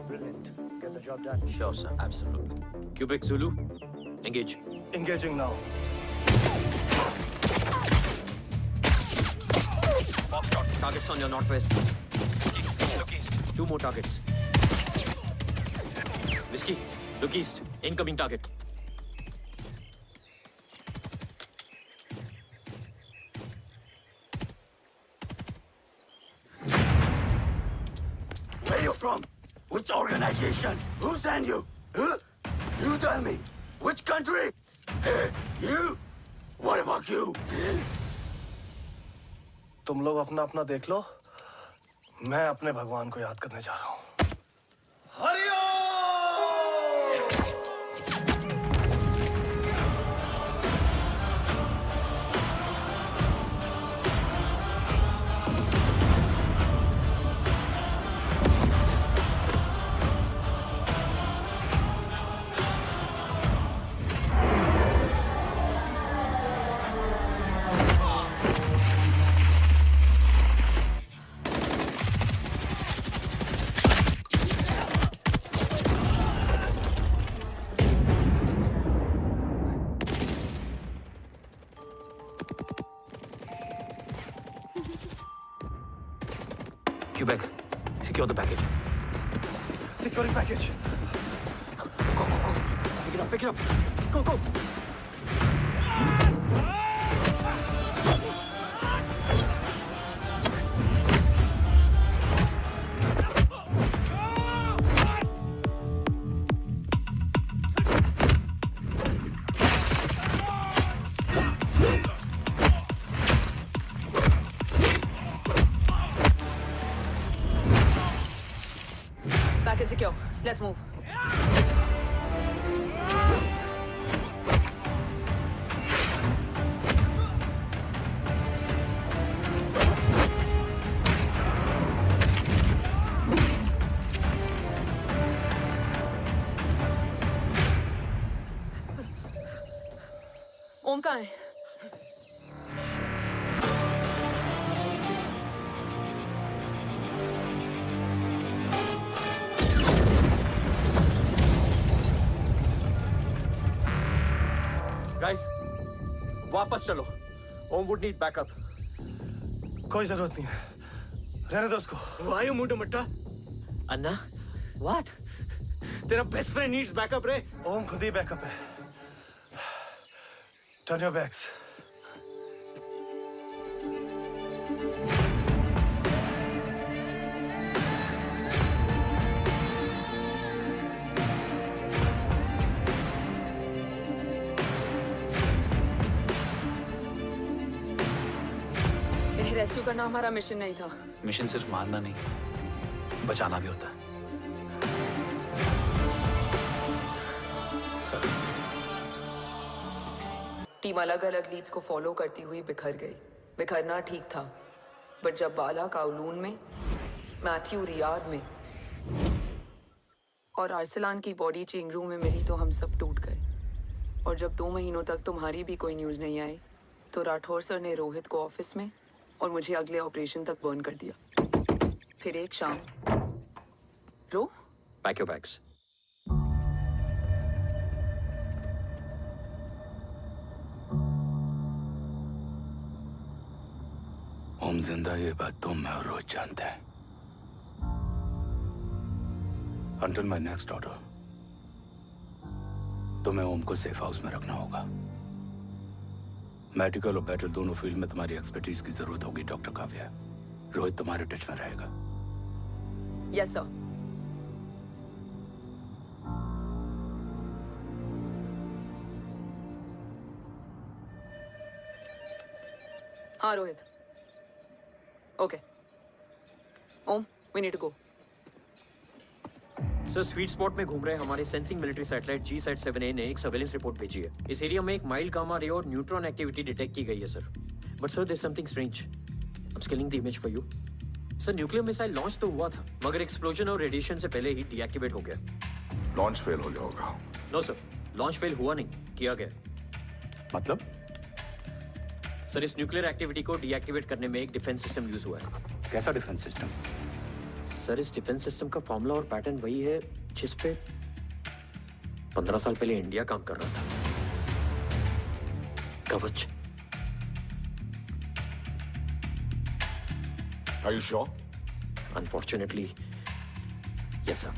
[SPEAKER 8] Brilliant. Get the job done.
[SPEAKER 3] Sure, sir. Absolutely. Quebec Zulu, engage.
[SPEAKER 9] Engaging now.
[SPEAKER 3] Foxtrot, targets on your northwest. Whiskey, look east. 2 more targets. Whiskey, look east. Incoming target.
[SPEAKER 14] Where you from? Which organization? Who sent you? Huh? You tell me. Which country? Hey, you? What about you?
[SPEAKER 9] तुम लोग अपना अपना देख लो, मैं अपने भगवान को याद करने जा रहा हूँ।
[SPEAKER 16] Quebec, secure the package.
[SPEAKER 9] Securing package.
[SPEAKER 16] Go, go, go. Pick it up, pick it up. Go, go.
[SPEAKER 1] Package secure. Let's move. ओम कहाँ है?
[SPEAKER 7] गाइस, वापस चलो। ओम वुड नीड बैकअप।
[SPEAKER 9] कोई जरूरत नहीं है, रहने दो उसको।
[SPEAKER 7] Why you Munda Matta?
[SPEAKER 3] Anna, what?
[SPEAKER 9] तेरा बेस्ट फ्रेंड नीड्स बैकअप रे। ओम खुद ही बैकअप है। Turn your backs.
[SPEAKER 1] इन्हें रेस्क्यू करना हमारा मिशन नहीं था।
[SPEAKER 16] मिशन सिर्फ मारना नहीं, बचाना भी होता है।
[SPEAKER 1] टीम अलग अलग लीड्स को फॉलो करती हुई बिखर गई। बिखरना ठीक था, बट जब बाला काउलून में, मैथ्यू रियाद में और अरसलान की बॉडी चेंज रूम में मिली तो हम सब टूट गए। और जब 2 महीनों तक तुम्हारी भी कोई न्यूज़ नहीं आई तो राठौर सर ने रोहित को ऑफिस में और मुझे अगले ऑपरेशन तक बर्न कर दिया। फिर एक शाम रो
[SPEAKER 3] पैक योर बैग्स।
[SPEAKER 2] ओम जिंदा, ये बात तुम मैं और रोज जानते हैं। Until my next order, तुम्हें ओम को सेफ हाउस में रखना होगा। मेडिकल और बैटल दोनों फील्ड में तुम्हारी एक्सपर्टीज की जरूरत होगी डॉक्टर काव्या। रोहित तुम्हारे टच में रहेगा।
[SPEAKER 1] Yes sir. हाँ Rohit. Okay Om, we need to go.
[SPEAKER 3] Sir, sweet spot में घूम रहे हमारे सेंसिंग मिलिट्री सैटेलाइट GSAT-7A ने एक सर्वेलेंस रिपोर्ट भेजी है। इस एरिया में एक माइल्ड गामा रे और न्यूट्रॉन एक्टिविटी डिटेक्ट की गई है sir. But sir, there is something strange. I am scanning the image for you. Sir, nuclear missile launch तो हुआ था, मगर एक्सप्लोजन और रेडिएशन से पहले ही डीएक्टिवेट हो गया।
[SPEAKER 4] लॉन्च फेल हो गया होगा।
[SPEAKER 3] नो सर, लॉन्च फेल हुआ नहीं, किया गया।
[SPEAKER 2] मतलब?
[SPEAKER 3] सर, इस न्यूक्लियर एक्टिविटी को डीएक्टिवेट करने में एक डिफेंस सिस्टम यूज हुआ है।
[SPEAKER 2] कैसा डिफेंस सिस्टम?
[SPEAKER 3] सर, इस डिफेंस सिस्टम का फॉर्मूला और पैटर्न वही है जिस पे 15 साल पहले इंडिया काम कर रहा था। कवच।
[SPEAKER 4] Are you sure?
[SPEAKER 3] Unfortunately, yes sir.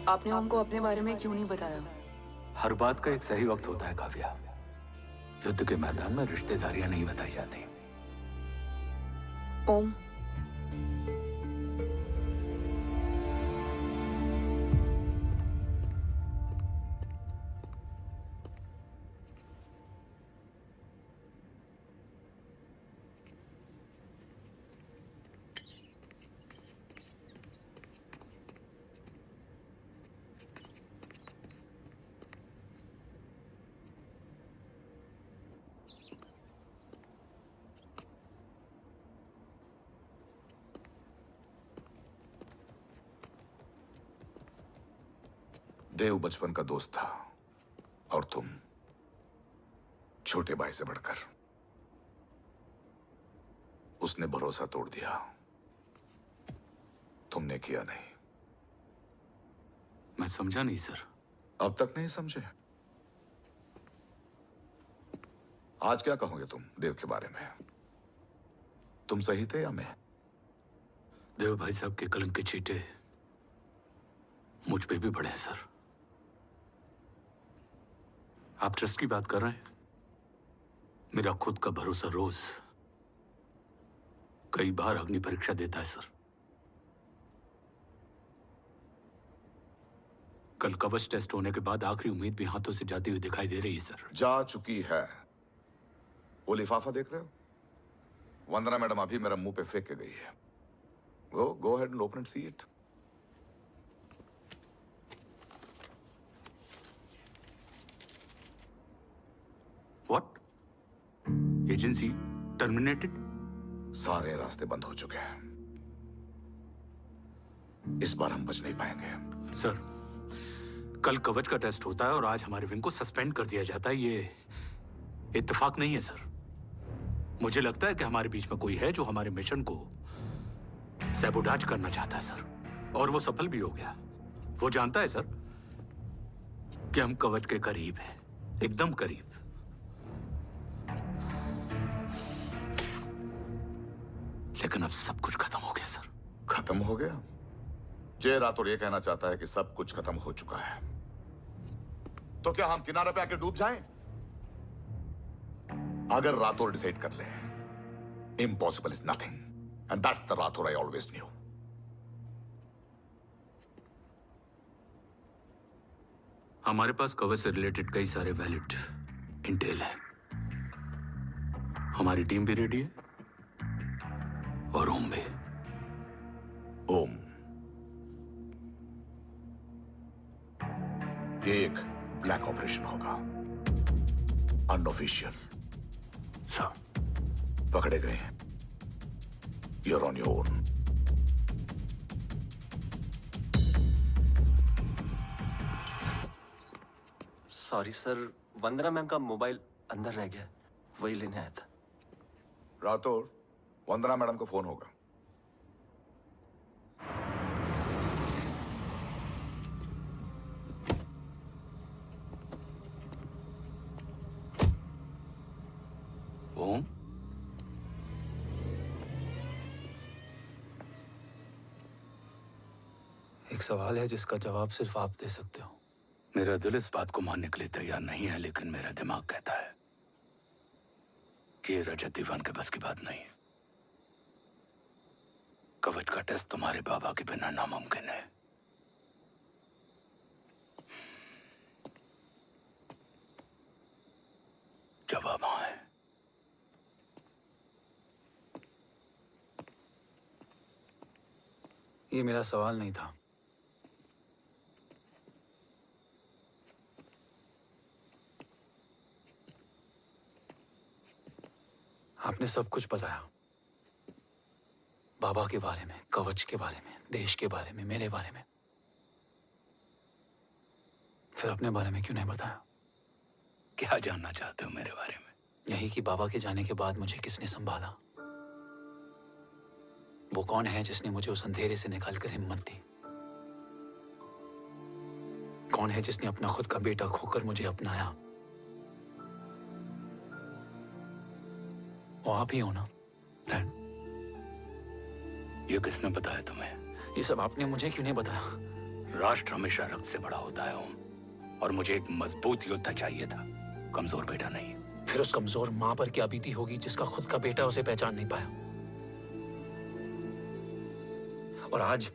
[SPEAKER 1] आपने हमको अपने बारे में क्यों नहीं बताया?
[SPEAKER 2] हर बात का एक सही वक्त होता है काव्या। युद्ध के मैदान में रिश्तेदारियां नहीं बताई जाती।
[SPEAKER 4] देव बचपन का दोस्त था और तुम छोटे भाई से बढ़कर। उसने भरोसा तोड़ दिया, तुमने किया नहीं।
[SPEAKER 2] मैं समझा नहीं सर।
[SPEAKER 4] अब तक नहीं समझे? आज क्या कहोगे तुम देव के बारे में? तुम सही थे या मैं?
[SPEAKER 2] देव भाई साहब के कलम के छींटे मुझ पे भी पड़े हैं सर। आप ट्रस्ट की बात कर रहे हैं? मेरा खुद का भरोसा रोज कई बार अग्नि परीक्षा देता है सर। कल कवच टेस्ट होने के बाद आखिरी उम्मीद भी हाथों से जाती हुई दिखाई दे रही है सर।
[SPEAKER 4] जा चुकी है। वो लिफाफा देख रहे हो? वंदना मैडम अभी मेरा मुंह पे फेंक के गई है। Go ahead and open and see it.
[SPEAKER 2] What? Agency terminated?
[SPEAKER 4] सारे रास्ते बंद हो चुके हैं। इस बार हम बच नहीं पाएंगे।
[SPEAKER 2] सर, कल कवच का टेस्ट होता है और आज हमारे विंग को सस्पेंड कर दिया जाता है। ये इत्तेफाक नहीं है सर। मुझे लगता है कि हमारे बीच में कोई है जो हमारे मिशन को सैबोटाज करना चाहता है सर, और वो सफल भी हो गया। वो जानता है सर कि हम कवच के करीब हैं, एकदम करीब। लेकिन अब सब कुछ खत्म हो गया सर।
[SPEAKER 4] खत्म हो गया? जय राठौड़ ये कहना चाहता है कि सब कुछ खत्म हो चुका है। तो क्या हम किनारे पे आके डूब जाएं? अगर राठौड़ डिसाइड कर ले, impossible is nothing, and that's the Rathore I always new.
[SPEAKER 2] हमारे पास कवच से रिलेटेड कई सारे वैलिड इंटेल है। हमारी टीम भी रेडी है और ओम भी।
[SPEAKER 4] ओम, ये एक ब्लैक ऑपरेशन होगा, अनऑफिशियल।
[SPEAKER 2] सर,
[SPEAKER 4] पकड़े गए, you're on your own.
[SPEAKER 7] Sorry sir, Vandana ma'am का मोबाइल अंदर रह गया, वही लेने आया था।
[SPEAKER 4] राठौड़, वंदना मैडम को फोन होगा।
[SPEAKER 2] ओम,
[SPEAKER 16] एक सवाल है जिसका जवाब सिर्फ आप दे सकते हो।
[SPEAKER 2] मेरा दिल इस बात को मानने के लिए तैयार नहीं है, लेकिन मेरा दिमाग कहता है कि ये रजत दीवान के बस की बात नहीं है। कवच का टेस्ट तुम्हारे बाबा के बिना नामुमकिन है। जवाब हाँ है।
[SPEAKER 16] ये मेरा सवाल नहीं था। आपने सब कुछ बताया, बाबा के बारे में, कवच के बारे में, देश के बारे में, मेरे बारे में। फिर अपने बारे में क्यों नहीं बताया?
[SPEAKER 2] क्या जानना चाहते हो मेरे बारे में?
[SPEAKER 16] यही कि बाबा के जाने के बाद मुझे किसने संभाला? वो कौन है जिसने मुझे उस अंधेरे से निकालकर हिम्मत दी? कौन है जिसने अपना खुद का बेटा खोकर मुझे अपनाया? वो आप ही हो ना, डैड?
[SPEAKER 2] ये किसने बताया तुम्हें?
[SPEAKER 16] ये सब आपने मुझे क्यों नहीं बताया?
[SPEAKER 2] राष्ट्र हमेशा रक्त से बड़ा होता है ओम, और मुझे एक मजबूत योद्धा चाहिए था, कमजोर बेटा नहीं।
[SPEAKER 16] फिर उस कमजोर मां पर क्या बीती होगी जिसका खुद का बेटा उसे पहचान नहीं पाया? और आज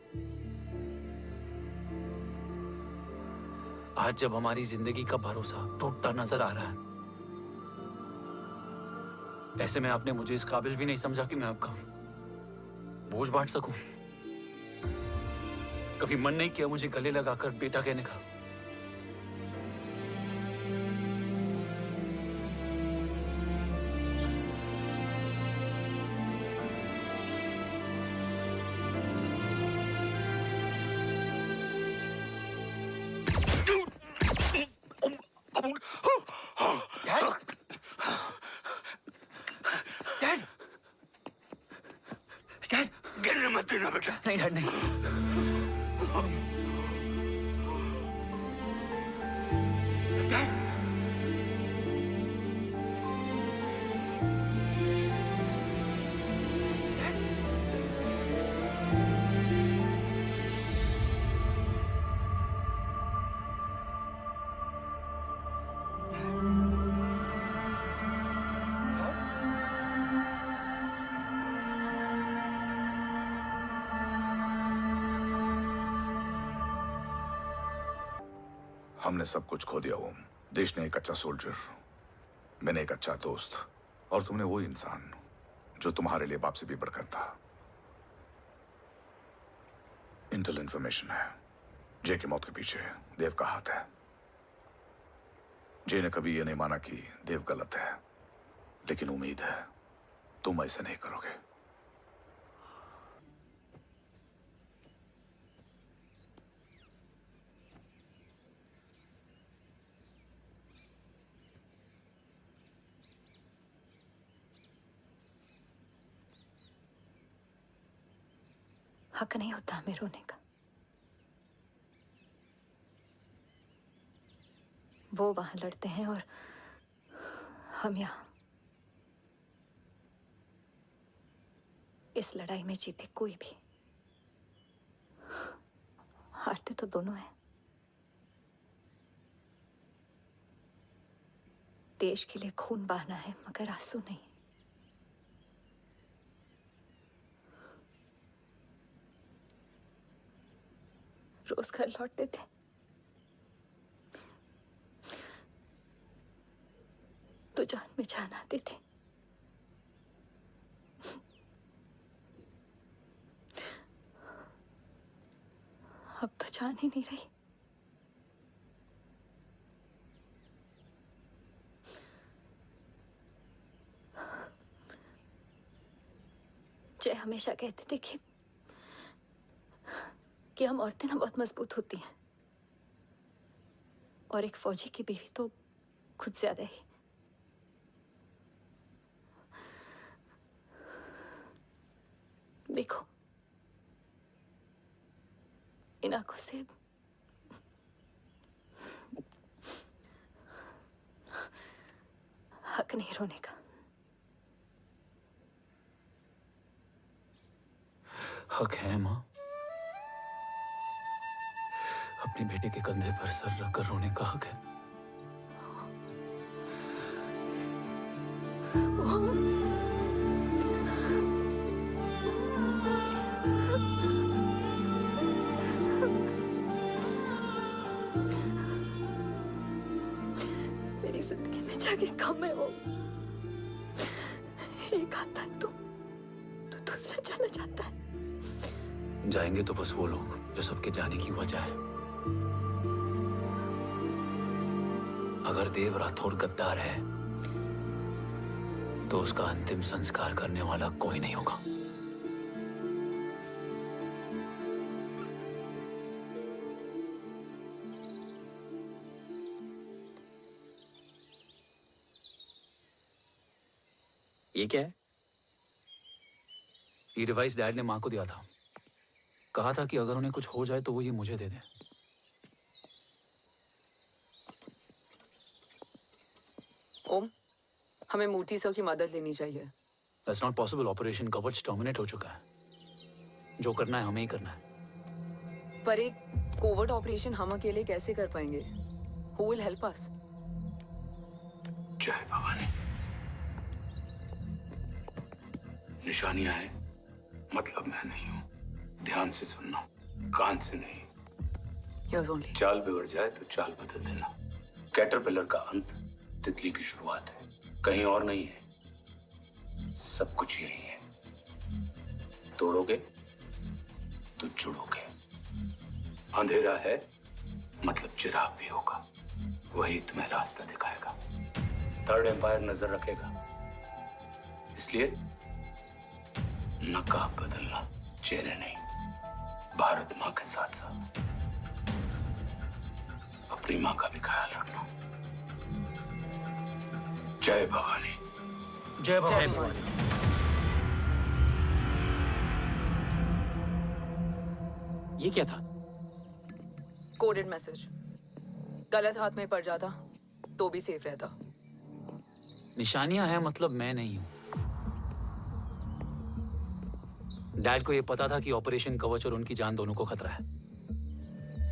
[SPEAKER 16] जब हमारी जिंदगी का भरोसा टूटता नजर आ रहा है, ऐसे में आपने मुझे इस काबिल भी नहीं समझा कि मैं आपका बोझ बांट सकूं। कभी मन नहीं किया मुझे गले लगाकर बेटा कहने का?
[SPEAKER 14] मत देना बेटा।
[SPEAKER 16] नहीं डैड नहीं।
[SPEAKER 14] डैड
[SPEAKER 4] हमने सब कुछ खो दिया ओम। देश ने एक अच्छा सोल्जर, मैंने एक अच्छा दोस्त, और तुमने वो इंसान जो तुम्हारे लिए बाप से भी बढ़कर था। इंटेल इंफॉर्मेशन है, जे की मौत के पीछे देव का हाथ है। जे ने कभी ये नहीं माना कि देव गलत है, लेकिन उम्मीद है तुम ऐसे नहीं करोगे।
[SPEAKER 13] हक नहीं होता हमें रोने का। वो वहां लड़ते हैं और हम यहाँ। इस लड़ाई में जीते कोई भी, हारते तो दोनों हैं। देश के लिए खून बहाना है मगर आंसू नहीं। रोज घर लौटते थे, तो जान में जान आते थे। अब तो जान ही नहीं रही। जय हमेशा कहते थे कि हम औरतें ना बहुत मजबूत होती हैं, और एक फौजी की बीवी तो खुद ज्यादा ही। देखो, इन आंखों से हक नहीं रोने का।
[SPEAKER 16] हक है माँ, अपने बेटे के कंधे पर सर रखकर रोने का हक है।
[SPEAKER 13] मेरी जिंदगी में जगह कम है वो। एक आता है तो दूसरा चला जाता है।
[SPEAKER 16] जाएंगे तो बस वो लोग जो सबके जाने की वजह है। अगर देव राठौर गद्दार है तो उसका अंतिम संस्कार करने वाला कोई नहीं होगा।
[SPEAKER 3] ये क्या है?
[SPEAKER 16] ये डिवाइस डैड ने मां को दिया था। कहा था कि अगर उन्हें कुछ हो जाए तो वो ये मुझे दे दें।
[SPEAKER 1] ओम, हमें मूर्ति सर की मदद लेनी चाहिए।
[SPEAKER 16] That's not possible. ऑपरेशन कवच टर्मिनेट हो चुका है। जो करना है हमें ही करना है।
[SPEAKER 1] पर एक कोवर्ट ऑपरेशन हम अकेले कैसे कर पाएंगे? Who will help us?
[SPEAKER 2] जय भवानी। निशानियां हैं, मतलब मैं नहीं हूं। ध्यान से सुनना, कान से नहीं।
[SPEAKER 1] Here's only.
[SPEAKER 2] चाल बिगड़ जाए तो चाल बदल देना। कैटरपिलर का अंत तितली की शुरुआत है, कहीं और नहीं है। सब कुछ यही है। तोड़ोगे तो जुड़ोगे। अंधेरा है मतलब चिराग भी होगा, वही तुम्हें रास्ता दिखाएगा। थर्ड एम्पायर नजर रखेगा, इसलिए नकाब बदलना, चेहरे नहीं। भारत माँ के साथ साथ अपनी माँ का भी ख्याल रखना। जय भवानी।
[SPEAKER 16] जय भवानी।
[SPEAKER 3] ये क्या था?
[SPEAKER 1] Coded message. गलत हाथ में पड़ जाता तो भी सेफ रहता।
[SPEAKER 16] निशानियां हैं मतलब मैं नहीं हूं। डैड को ये पता था कि ऑपरेशन कवच और उनकी जान दोनों को खतरा है।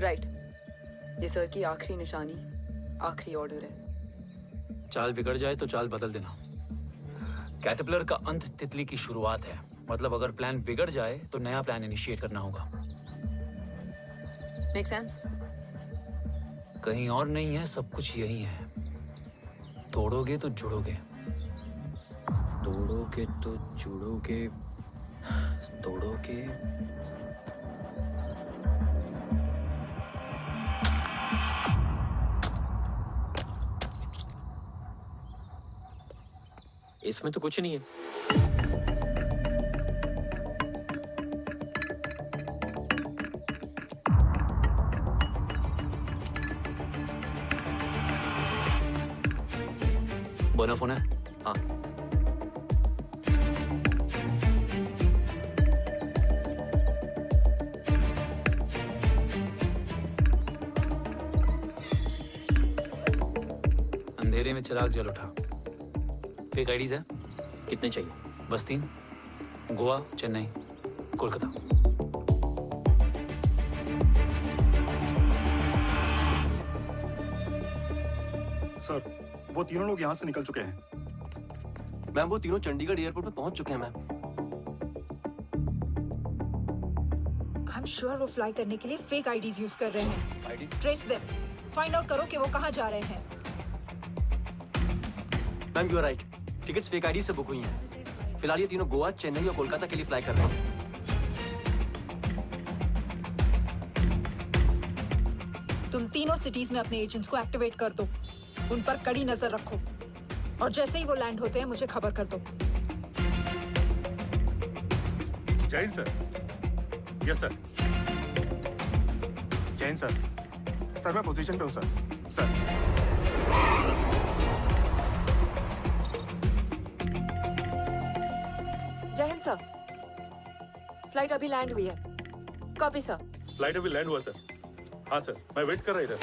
[SPEAKER 1] राइट। ये सर की आखिरी निशानी, आखिरी ऑर्डर है।
[SPEAKER 16] चाल बिगड़ जाए तो चाल बदल देना। कैटरपिलर का अंत तितली की शुरुआत है। मतलब अगर प्लान बिगड़ जाए तो नया प्लान इनिशिएट करना होगा।
[SPEAKER 1] Make sense?
[SPEAKER 16] कहीं और नहीं है, सब कुछ यही है। तोड़ोगे तो जुड़ोगे।
[SPEAKER 3] तोड़ोगे तो जुड़ोगे। तोड़ोगे। इसमें तो कुछ नहीं है।
[SPEAKER 16] बोना फोन है?
[SPEAKER 3] हाँ।
[SPEAKER 16] अंधेरे में चिराग जल उठा। फेक आईडीज है?
[SPEAKER 3] कितने चाहिए?
[SPEAKER 16] बस 3। गोवा, चेन्नई, कोलकाता।
[SPEAKER 17] सर, वो तीनों लोग यहाँ से निकल चुके हैं।
[SPEAKER 7] मैम वो तीनों चंडीगढ़ एयरपोर्ट पे पहुंच चुके हैं मैम।
[SPEAKER 15] आई एम श्योर वो फ्लाई करने के लिए फेक आईडीज यूज कर रहे हैं। ट्रेस देम, फाइंड आउट करो कि वो कहाँ जा रहे हैं।
[SPEAKER 7] Ma'am you are right, tickets fake ID से बुक हुई हैं। फिलहाल ये तीनों गोवा, चेन्नई और कोलकाता के लिए फ्लाई कर रहे हैं।
[SPEAKER 15] तुम तीनों सिटीज में अपने एजेंट्स को एक्टिवेट कर दो। उन पर कड़ी नजर रखो और जैसे ही वो लैंड होते हैं मुझे खबर कर दो।
[SPEAKER 11] Jain sir. Yes sir.
[SPEAKER 17] Jain sir. Sir मैं पोजीशन पे हूँ सर। सर।
[SPEAKER 13] जय हिंद सर। फ्लाइट अभी लैंड हुई है। Copy sir.
[SPEAKER 11] फ्लाइट अभी लैंड हुआ सर। हाँ सर, मैं वेट कर रहा इधर।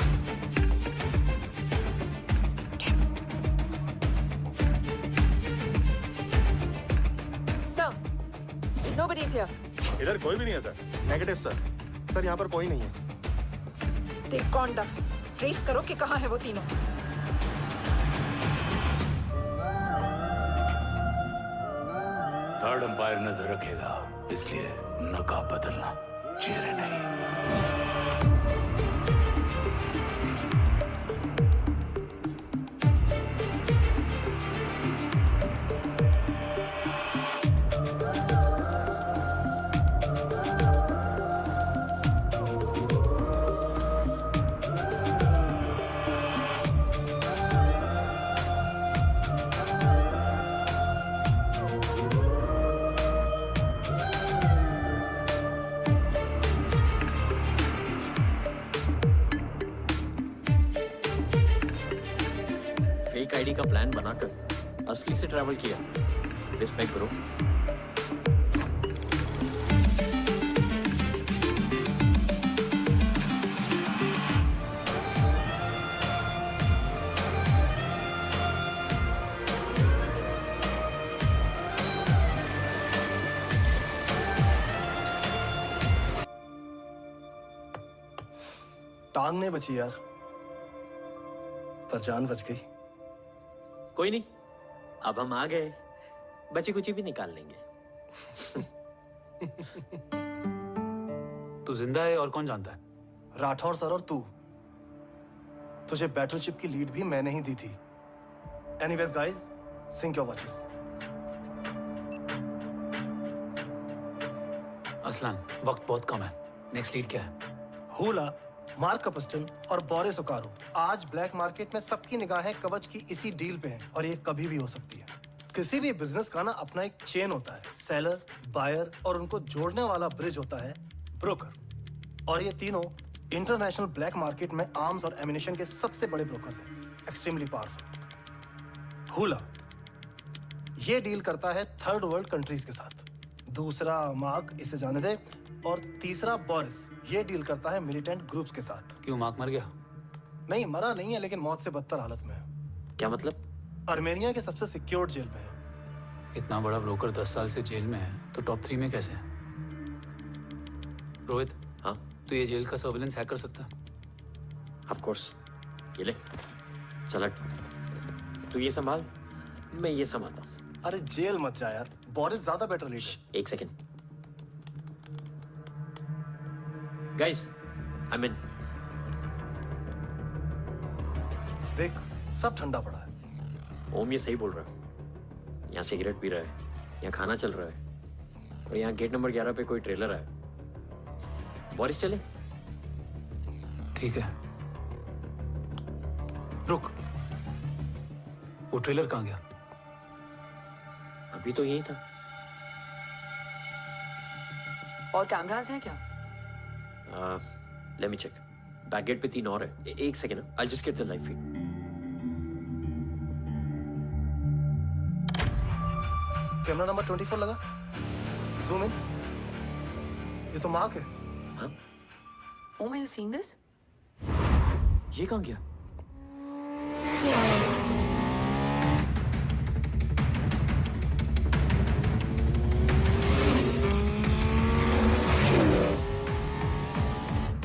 [SPEAKER 13] Nobody is here.
[SPEAKER 11] इधर कोई भी नहीं है सर।
[SPEAKER 17] Negative sir. सर यहाँ पर कोई नहीं है।
[SPEAKER 15] देख कौन दस, ट्रेस करो कि कहाँ है वो तीनों।
[SPEAKER 2] थर्ड अंपायर नजर रखेगा, इसलिए नकाब बदलना, चेहरे नहीं।
[SPEAKER 3] फेक आईडी का प्लान बनाकर असली से ट्रैवल किया। रिस्पेक्ट करो।
[SPEAKER 9] टांग नहीं बची यार, पर जान बच गई।
[SPEAKER 3] कोई नहीं, अब हम आ गए, बची कुची भी निकाल लेंगे।
[SPEAKER 16] तू जिंदा है और कौन जानता है?
[SPEAKER 9] राठौर सर और तू। तुझे बैटलशिप की लीड भी मैंने ही दी थी। Anyways guys, sync your watches.
[SPEAKER 16] Aslan, वक्त बहुत कम है। नेक्स्ट लीड क्या है?
[SPEAKER 9] हुला, मार्क कपस्टन और बोरिस ओकारो। आज ब्लैक मार्केट में सबकी निगाहें कवच की इसी डील पे हैं और ये कभी भी हो सकती है। किसी भी बिजनेस का ना अपना एक चेन होता है, सेलर, बायर और उनको जोड़ने वाला ब्रिज होता है ब्रोकर। और ये तीनों इंटरनेशनल ब्लैक मार्केट में आर्म्स और एमिनेशन के सबसे बड़े ब्रोकर्स हैं, एक्सट्रीमली पावरफुल। हुला ये डील करता है थर्ड वर्ल्ड कंट्रीज के साथ। दूसरा मार्क, इसे जाने दे, और तीसरा बोरिस, ये डील करता है मिलिटेंट ग्रुप्स के साथ।
[SPEAKER 16] क्यों, मार्क मर गया?
[SPEAKER 9] नहीं, मरा नहीं है, लेकिन मौत से बदतर हालत में है।
[SPEAKER 3] क्या मतलब?
[SPEAKER 9] आर्मेनिया के सबसे सिक्योर्ड जेल में है।
[SPEAKER 16] इतना बड़ा ब्रोकर 10 साल से जेल में है, तो टॉप 3 में कैसे है? रोहित,
[SPEAKER 3] हाँ?
[SPEAKER 16] तो ये जेल का सर्विलेंस हैक कर सकता है?
[SPEAKER 3] Of course. ये ले, चल तू ये संभाल, मैं ये संभालता हूँ।
[SPEAKER 9] अरे जेल मत जा यार, बोरिस ज्यादा बेटर लीडर।
[SPEAKER 3] एक सेकेंड। गाइस, आई मीन,
[SPEAKER 9] देख सब ठंडा पड़ा है।
[SPEAKER 3] ओम ये सही बोल रहा है। यहाँ सिगरेट पी रहा है, यहाँ खाना चल रहा है, और यहाँ गेट नंबर 11 पे कोई ट्रेलर है। बोरिस चले?
[SPEAKER 16] ठीक है, रुक, वो ट्रेलर कहाँ गया?
[SPEAKER 3] अभी तो यही था।
[SPEAKER 1] और कैमरास हैं क्या?
[SPEAKER 3] Let me check. Back gate पे 3 और है। एक second, I just get the live feed.
[SPEAKER 9] Camera number 24 लगा, जूम इन। ये तो मार्क है।
[SPEAKER 3] हाँ?
[SPEAKER 1] Om, are you seeing this?
[SPEAKER 3] ये कहाँ गया?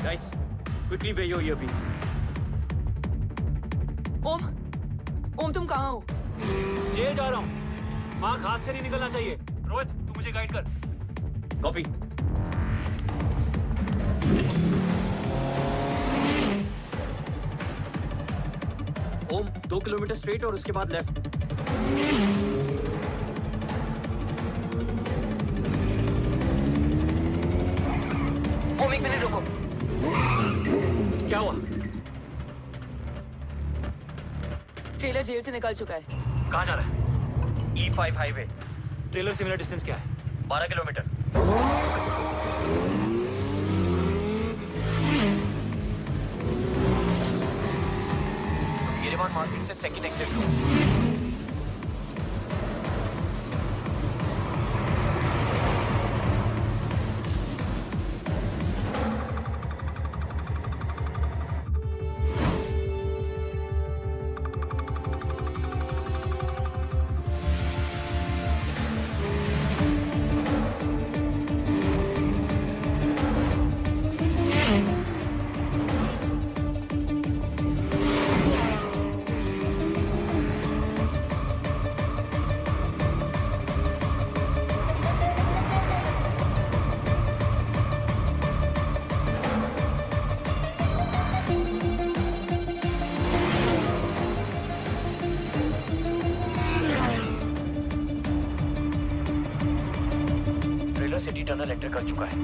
[SPEAKER 3] Guys, quickly wear your earpiece.
[SPEAKER 1] ओम, तुम कहाँ हो?
[SPEAKER 16] जेल जा रहा हूँ। मार्क हाथ से नहीं निकलना चाहिए। रोहित, तू मुझे गाइड कर।
[SPEAKER 3] कॉपी। ओम, 2 किलोमीटर स्ट्रेट और उसके बाद लेफ्ट।
[SPEAKER 1] ओम, 1 मिनट रुको।
[SPEAKER 3] क्या हुआ?
[SPEAKER 1] ट्रेलर जेल से निकल चुका है।
[SPEAKER 16] कहाँ जा रहा है?
[SPEAKER 3] E5 highway.
[SPEAKER 16] ट्रेलर से मेरा डिस्टेंस क्या है?
[SPEAKER 3] 12 किलोमीटर। येरेवान मार्केट से सेकंड एग्जिट लो। सिटी टनल एंटर कर चुका है।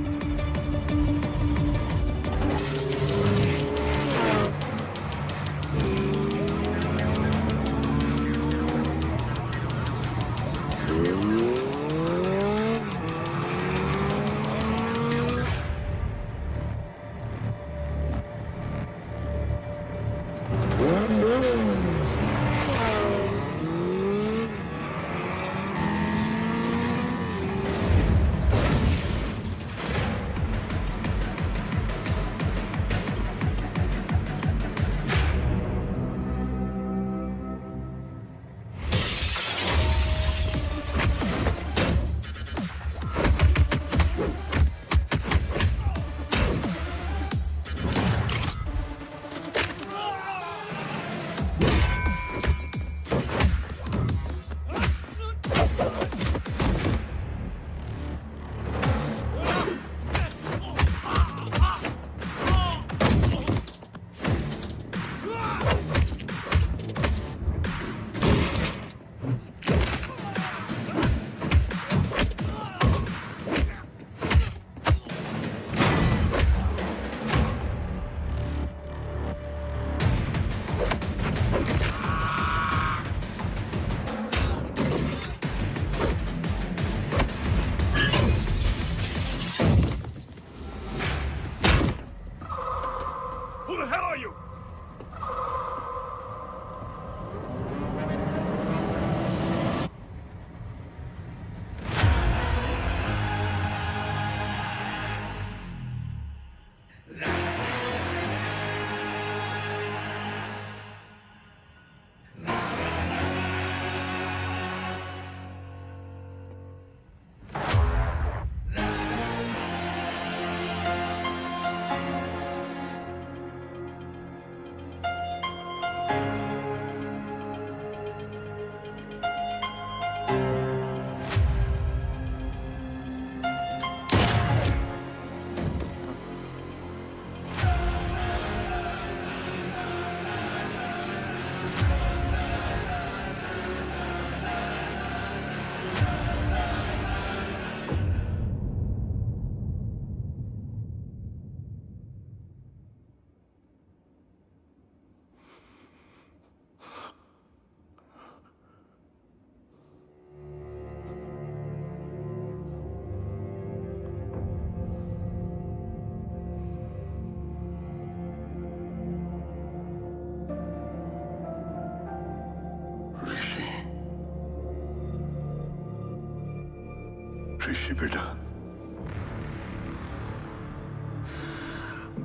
[SPEAKER 6] ऋषि बेटा।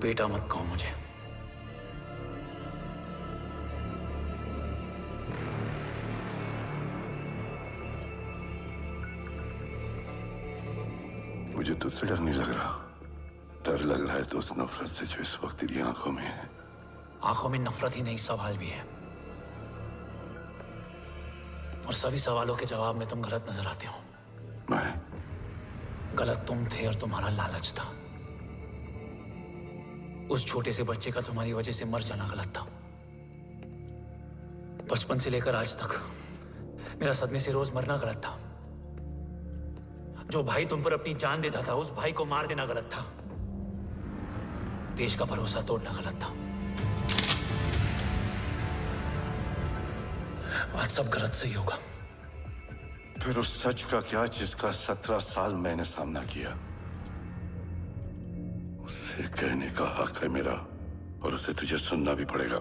[SPEAKER 16] बेटा मत कहो मुझे।
[SPEAKER 6] मुझे तुझसे डर नहीं लग रहा, डर लग रहा है तो उस नफरत से जो इस वक्त तेरी आंखों में है।
[SPEAKER 16] आंखों में नफरत ही नहीं, सवाल भी है, और सभी सवालों के जवाब में तुम गलत नजर आते हो।
[SPEAKER 6] मैं
[SPEAKER 16] गलत तुम थे और तुम्हारा लालच था। उस छोटे से बच्चे का तुम्हारी वजह से मर जाना गलत था। बचपन से लेकर आज तक मेरा सदमे से रोज मरना गलत था। जो भाई तुम पर अपनी जान देता था, उस भाई को मार देना गलत था। देश का भरोसा तोड़ना गलत था। आज सब गलत सही होगा।
[SPEAKER 6] फिर उस सच का क्या जिसका 17 साल मैंने सामना किया? उससे कहने का हक है मेरा, और उसे तुझे सुनना भी पड़ेगा।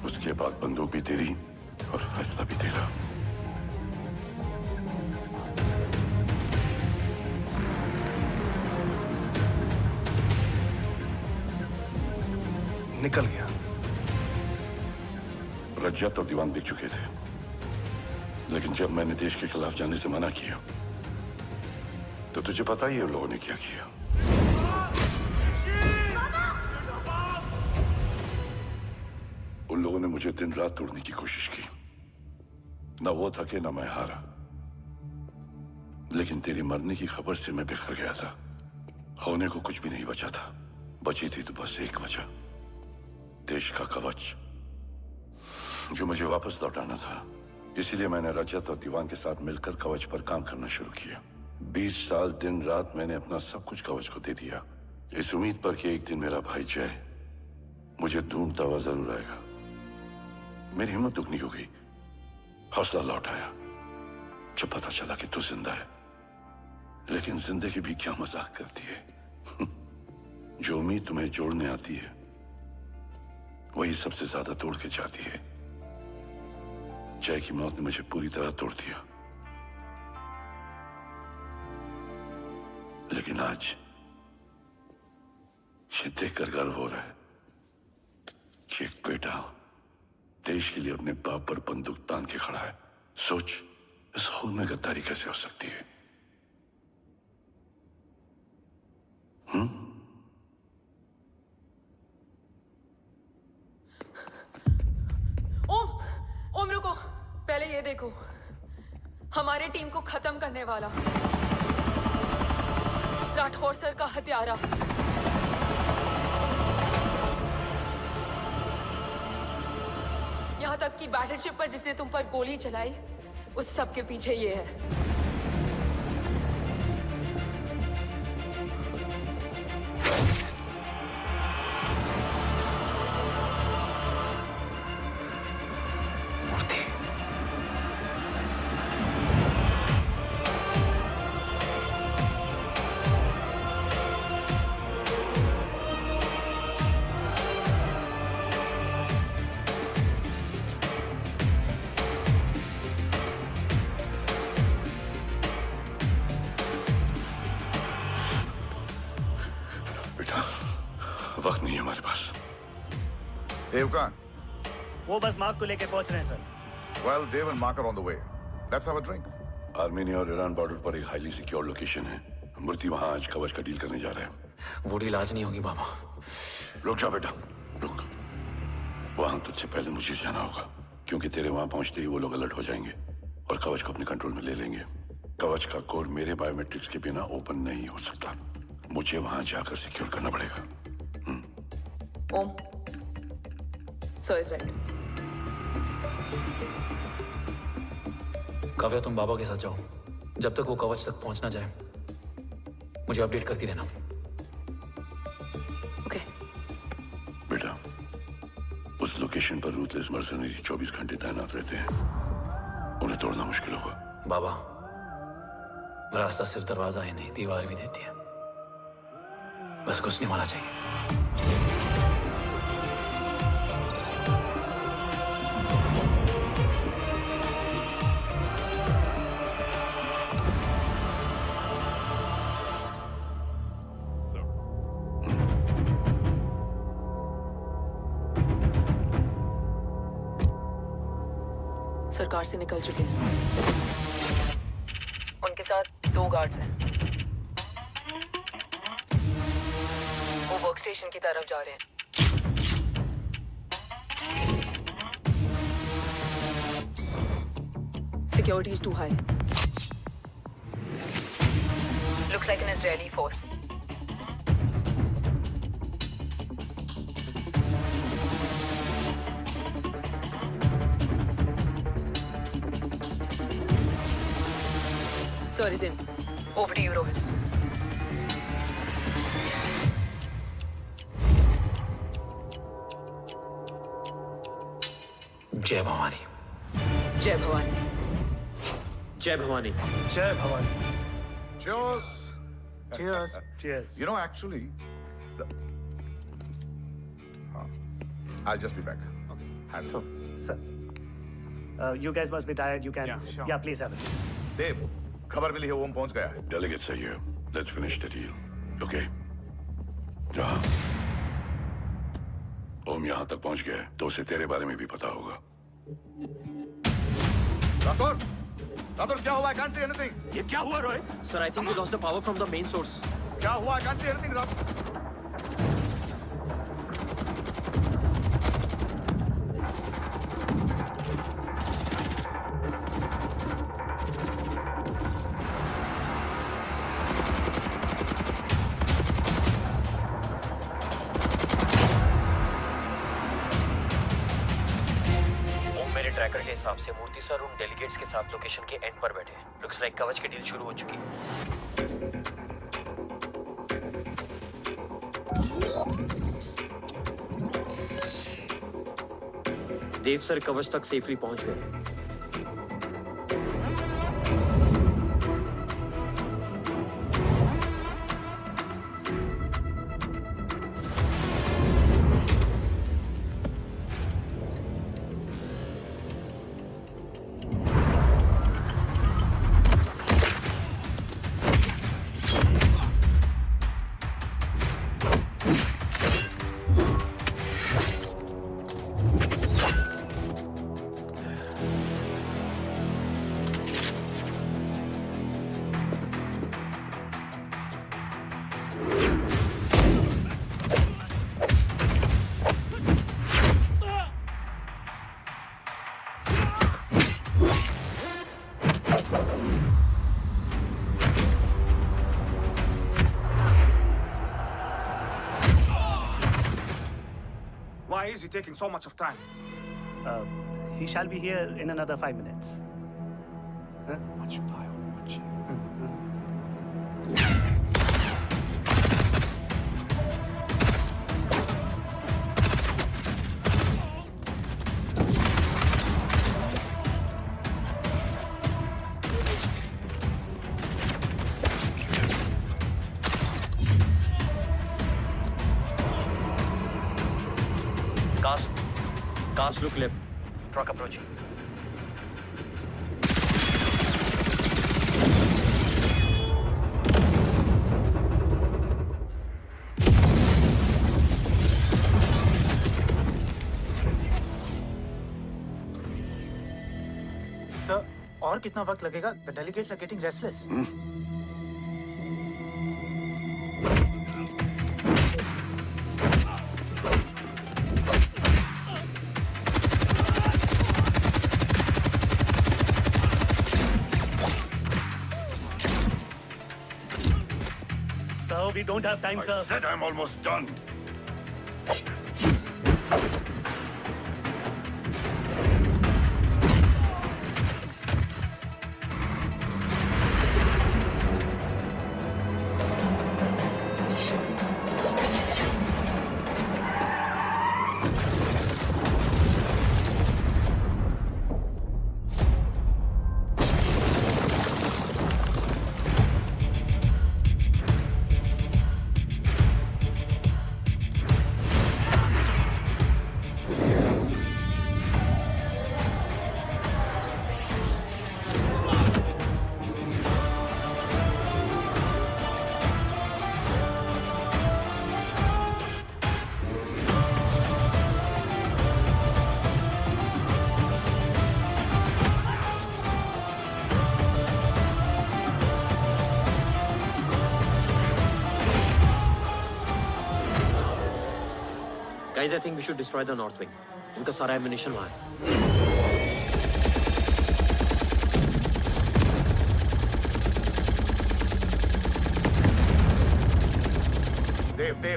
[SPEAKER 6] उसके बाद बंदूक भी तेरी और फैसला भी तेरा।
[SPEAKER 9] निकल गया।
[SPEAKER 6] रज्जत और दीवान बिक चुके थे, लेकिन जब मैंने देश के खिलाफ जाने से मना किया तो तुझे पता ही है उन लोगों ने क्या किया। उन लोगों ने मुझे दिन रात तोड़ने की कोशिश की। ना वो थके ना मैं हारा, लेकिन तेरी मरने की खबर से मैं बिखर गया था। होने को कुछ भी नहीं बचा था। बची थी तो बस एक वजह, देश का कवच, जो मुझे वापस लौटाना था। इसीलिए मैंने रजत और दीवान के साथ मिलकर कवच पर काम करना शुरू किया। 20 साल दिन रात मैंने अपना सब कुछ कवच को दे दिया, इस उम्मीद पर कि एक दिन मेरा भाई जय मुझे ढूंढता हुआ जरूर आएगा। मेरी हिम्मत दुगनी हो गई, हौसला लौट आया जब पता चला कि तू जिंदा है। लेकिन जिंदगी भी क्या मजाक करती है। जो उम्मीद तुम्हें जोड़ने आती है वही सबसे ज्यादा तोड़ के जाती है। जय की मौत ने मुझे पूरी तरह तोड़ दिया, लेकिन आज ये देखकर गर्व हो रहा है कि एक बेटा देश के लिए अपने बाप पर बंदूक तान के खड़ा है। सोच, इस खून में गद्दारी कैसे हो सकती है?
[SPEAKER 1] ओम रुको, पहले ये देखो, हमारे टीम को खत्म करने वाला राठौर सर का हत्यारा। यहां तक कि बैटलशिप पर जिसने तुम पर गोली चलाई, उस सब के पीछे ये है।
[SPEAKER 6] वक्त नहीं है हमारे पास।
[SPEAKER 4] देव कहाँ?
[SPEAKER 18] वो बस मार्क को लेके पहुंच रहे हैं sir.
[SPEAKER 4] Well, Dev and Mark are on the way. Let's have a drink.
[SPEAKER 6] Armenia और ईरान बॉर्डर पर एक हाईली सिक्योर लोकेशन है। मूर्ति वहां आज कवच का डील करने जा रहे हैं।
[SPEAKER 16] वो डील आज नहीं होगी बाबा।
[SPEAKER 6] रुक जा बेटा, रुक। वहां तुझसे पहले मुझे जाना होगा, क्योंकि तेरे वहां पहुंचते ही वो लोग अलर्ट हो जाएंगे और कवच को अपने कंट्रोल में ले लेंगे। कवच का कोर मेरे बायोमेट्रिक्स के बिना ओपन नहीं हो सकता। मुझे वहां जाकर सिक्योर करना पड़ेगा।
[SPEAKER 1] ओम, सर इज राइट।
[SPEAKER 16] काव्या, तुम बाबा के साथ जाओ। जब तक वो कवच तक पहुंच ना जाए मुझे अपडेट करती रहना।
[SPEAKER 1] ओके।
[SPEAKER 6] बेटा, उस लोकेशन पर रूथलेस मर्सनरी 24 घंटे तैनात रहते हैं। उन्हें तोड़ना मुश्किल होगा।
[SPEAKER 16] बाबा, रास्ता सिर्फ दरवाजा ही नहीं, दीवार भी देती है। बस घुसने वाला चाहिए।
[SPEAKER 1] सरकार से निकल चुके हैं। उनके साथ 2 गार्ड्स हैं। वो वर्क स्टेशन की तरफ जा रहे हैं। Security is too high. Looks like an Israeli force. Sorry, Zin. Over to you, Rohit.
[SPEAKER 16] जय भवानी।
[SPEAKER 1] जय भवानी।
[SPEAKER 3] जय भवानी।
[SPEAKER 9] जय Bhavani.
[SPEAKER 4] Cheers.
[SPEAKER 9] Cheers. Cheers.
[SPEAKER 4] You know, actually, I'll just be back. Hands
[SPEAKER 18] So, sir, you guys must be tired. You can. Yeah, please have a seat.
[SPEAKER 4] Dave, खबर मिली है ओम पहुंच गया है।
[SPEAKER 6] Delegates are here. Let's finish the deal. Okay? जहाँ ओम यहाँ तक पहुंच गया है तो उसे तेरे बारे में भी पता होगा।
[SPEAKER 4] राठौर, राठौर क्या हुआ? I can't see anything.
[SPEAKER 3] ये क्या हुआ Rohit? Sir, I think we lost the power from the main source.
[SPEAKER 4] क्या हुआ? I can't see anything, Rathore.
[SPEAKER 3] Tracker के हिसाब से मूर्ति सर उन डेलीगेट्स के साथ लोकेशन के एंड पर बैठे। लुक्स लाइक कवच की डील शुरू हो चुकी है। देव सर कवच तक सेफली पहुंच गए।
[SPEAKER 19] Why is he taking so much of time?
[SPEAKER 18] He shall be here in another 5 minutes. Huh?
[SPEAKER 19] What should I watch?
[SPEAKER 3] Cars look left. Truck approaching.
[SPEAKER 20] Sir, और कितना वक्त लगेगा? The delegates are getting restless.
[SPEAKER 18] Sir, we don't have time, sir.
[SPEAKER 6] I said I'm almost done.
[SPEAKER 3] Guys, I think we should destroy the North Wing. उनका सारा ammunition वहाँ है.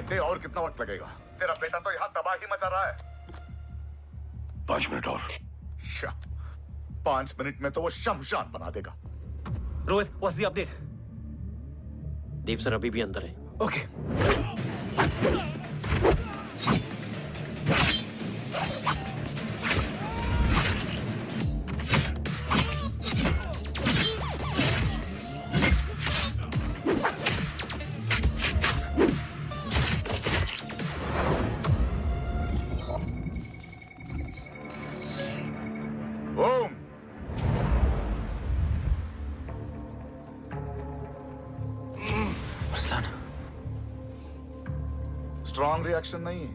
[SPEAKER 4] देव और कितना वक्त लगेगा? तेरा बेटा तो यहाँ तबाही मचा रहा है.
[SPEAKER 6] 5 मिनट और.
[SPEAKER 4] 5 मिनट में तो वो शमशान बना देगा.
[SPEAKER 16] Rohit, what's the update?
[SPEAKER 3] Dev sir अभी भी अंदर है.
[SPEAKER 16] Okay.
[SPEAKER 4] स्ट्रॉन्ग रिएक्शन नहीं है.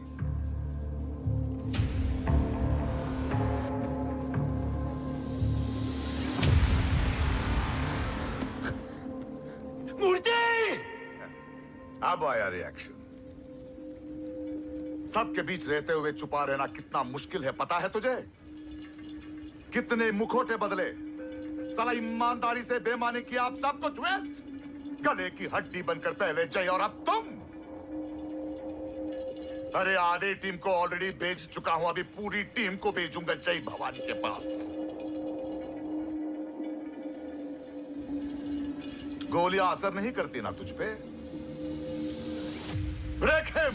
[SPEAKER 14] मूर्ति!
[SPEAKER 4] अब आया रिएक्शन. सबके बीच रहते हुए छुपा रहना कितना मुश्किल है पता है तुझे? कितने मुखौटे बदले. साला ईमानदारी से बेमानी किया आप सब कुछ वेस्ट. गले की हड्डी बनकर पहले जय और अब तुम. अरे आधे टीम को ऑलरेडी भेज चुका हूं. अभी पूरी टीम को भेजूंगा जय भवानी के पास. गोलियां असर नहीं करती ना तुझ पे. Break him.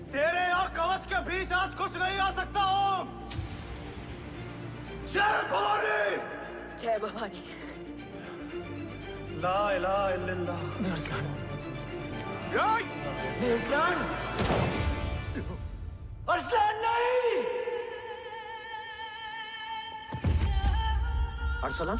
[SPEAKER 14] तेरे और कवच के बीच आज कुछ नहीं आ सकता. ओम, जय भवानी.
[SPEAKER 1] जय भवानी.
[SPEAKER 14] ला इलाहा इल्लल्लाह.
[SPEAKER 16] अरसलान.
[SPEAKER 14] अरसलान. अरसलान नहीं.
[SPEAKER 3] Arsalan.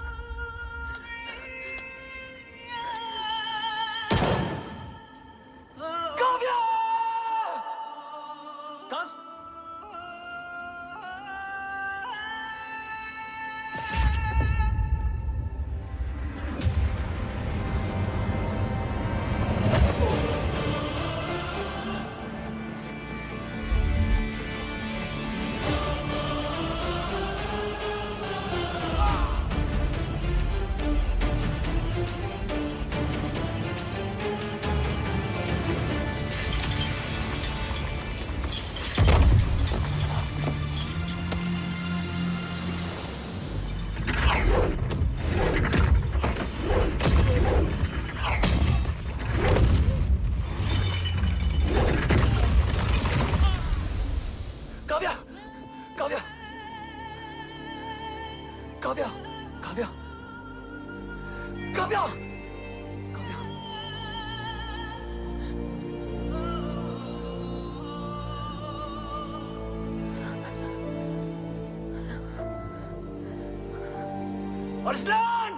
[SPEAKER 14] Arsalan!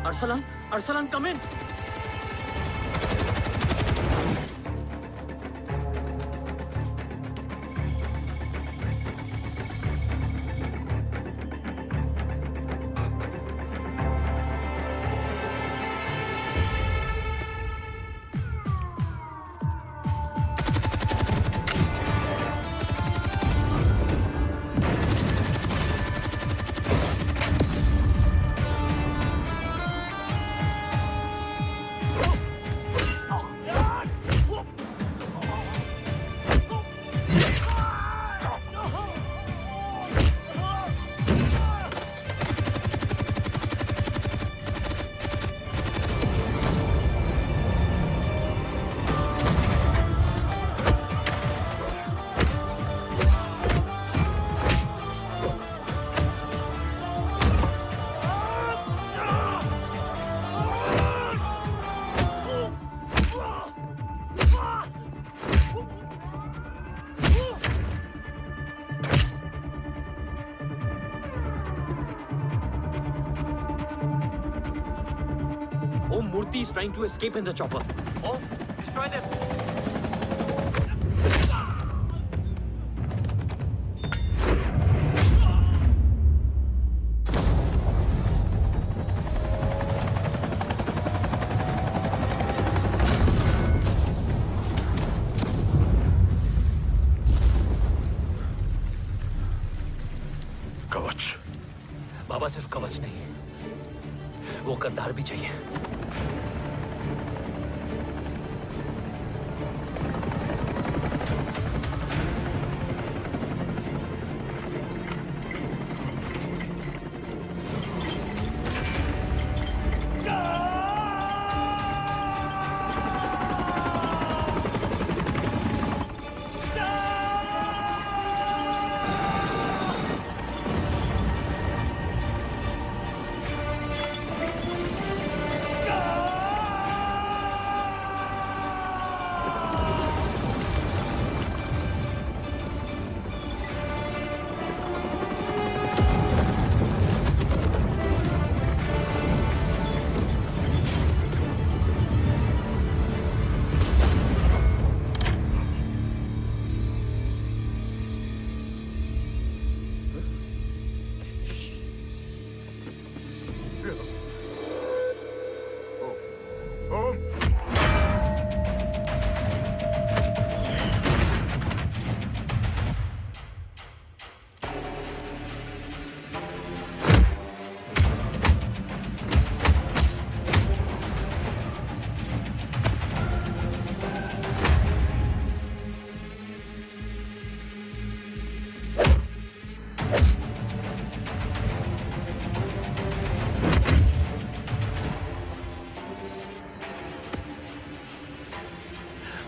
[SPEAKER 3] Arsalan, Arsalan, come in. Murthy is trying to escape in the chopper. Oh, destroy them.
[SPEAKER 6] कवच।
[SPEAKER 16] बाबा सिर्फ कवच नहीं, वो गद्दार भी चाहिए।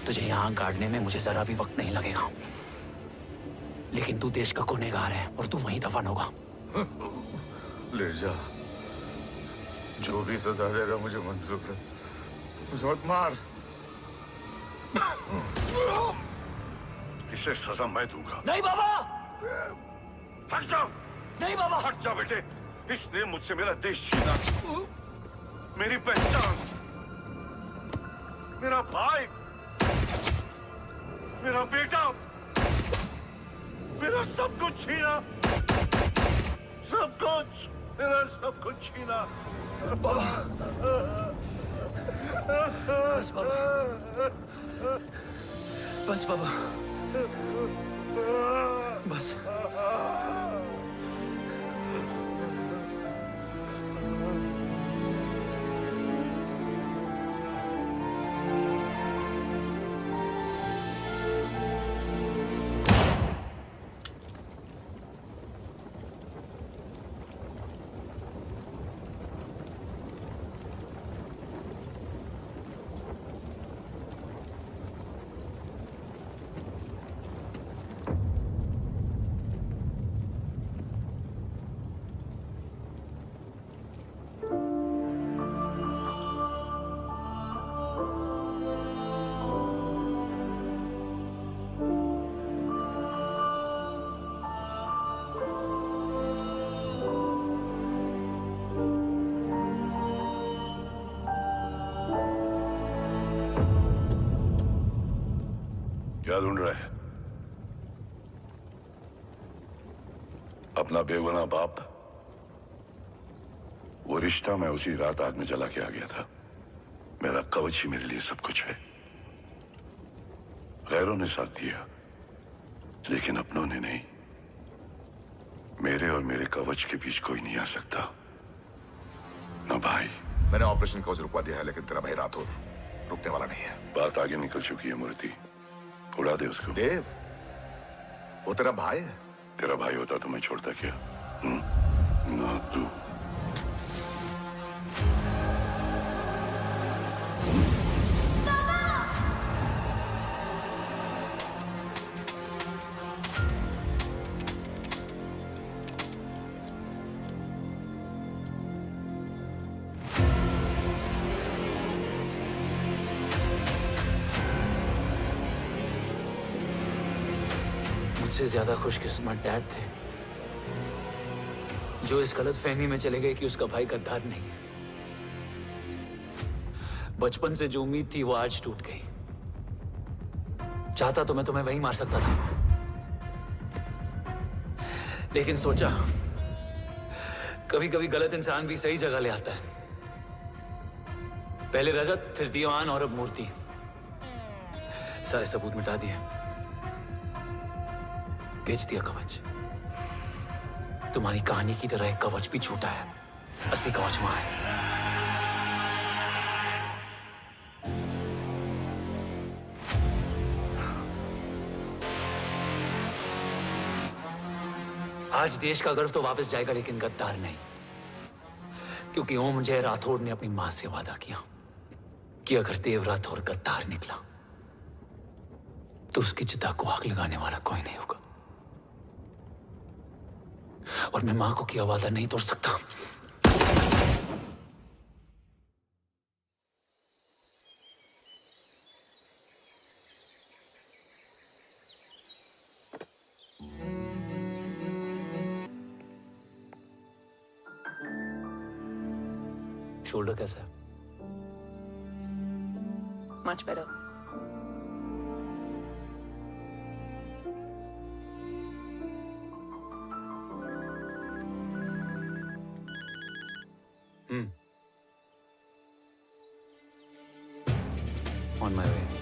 [SPEAKER 16] तुझे यहाँ गाड़ने में मुझे जरा भी वक्त नहीं लगेगा, लेकिन तू देश का गुनहगार है और तू वहीं दफन होगा।
[SPEAKER 4] ले जा, जो भी सजा देगा मुझे मंजूर है। मुझे मत मार।
[SPEAKER 6] इसे सजा मैं दूंगा।
[SPEAKER 16] नहीं बाबा,
[SPEAKER 6] हट जाओ।
[SPEAKER 16] नहीं बाबा,
[SPEAKER 6] हट जा बेटे। इसने मुझसे मेरा देश छीना, मेरी पहचान, मेरा भाई, मेरा बेटा, मेरा सब कुछ छीना, सब कुछ, मेरा सब कुछ छीना।
[SPEAKER 16] बाबा, बस बाबा, बस बाबा, बस।
[SPEAKER 6] क्या ढूंढ रहा है? अपना बेगुनाह बाप। वो रिश्ता मैं उसी रात आग में जला के आ गया था। मेरा कवच ही मेरे लिए सब कुछ है। गैरों ने साथ दिया, लेकिन अपनों ने नहीं। मेरे और मेरे कवच के बीच कोई नहीं आ सकता। ना भाई।
[SPEAKER 4] मैंने ऑपरेशन कवच रुकवा दिया है, लेकिन तेरा भाई राठौर रुकने वाला नहीं है।
[SPEAKER 6] बात आगे निकल चुकी है मूर्ति। उड़ा दे उसको।
[SPEAKER 4] देव, वो तेरा भाई है।
[SPEAKER 6] तेरा भाई होता तो मैं छोड़ता क्या? ना तू।
[SPEAKER 16] मुझसे ज्यादा खुशकिस्मत डैड थे, जो इस गलत फहमी में चले गए कि उसका भाई गद्दार नहीं है। बचपन से जो उम्मीद थी वो आज टूट गई। चाहता तो मैं तुम्हें वहीं मार सकता था, लेकिन सोचा कभी कभी गलत इंसान भी सही जगह ले आता है। पहले रजत, फिर दीवान और अब मूर्ति। सारे सबूत मिटा दिए, बेच दिया कवच। तुम्हारी कहानी की तरह एक कवच भी छूटा है, असली कवच वहां है। आज देश का गर्व तो वापस जाएगा, लेकिन गद्दार नहीं, क्योंकि ओम जय राठौड़ ने अपनी मां से वादा किया कि अगर देव राठौड़ गद्दार निकला तो उसकी चिता को आग लगाने वाला कोई नहीं होगा। और मैं मां को किया वादा नहीं तोड़ सकता। शोल्डर कैसा है?
[SPEAKER 1] Much better.
[SPEAKER 16] On my way.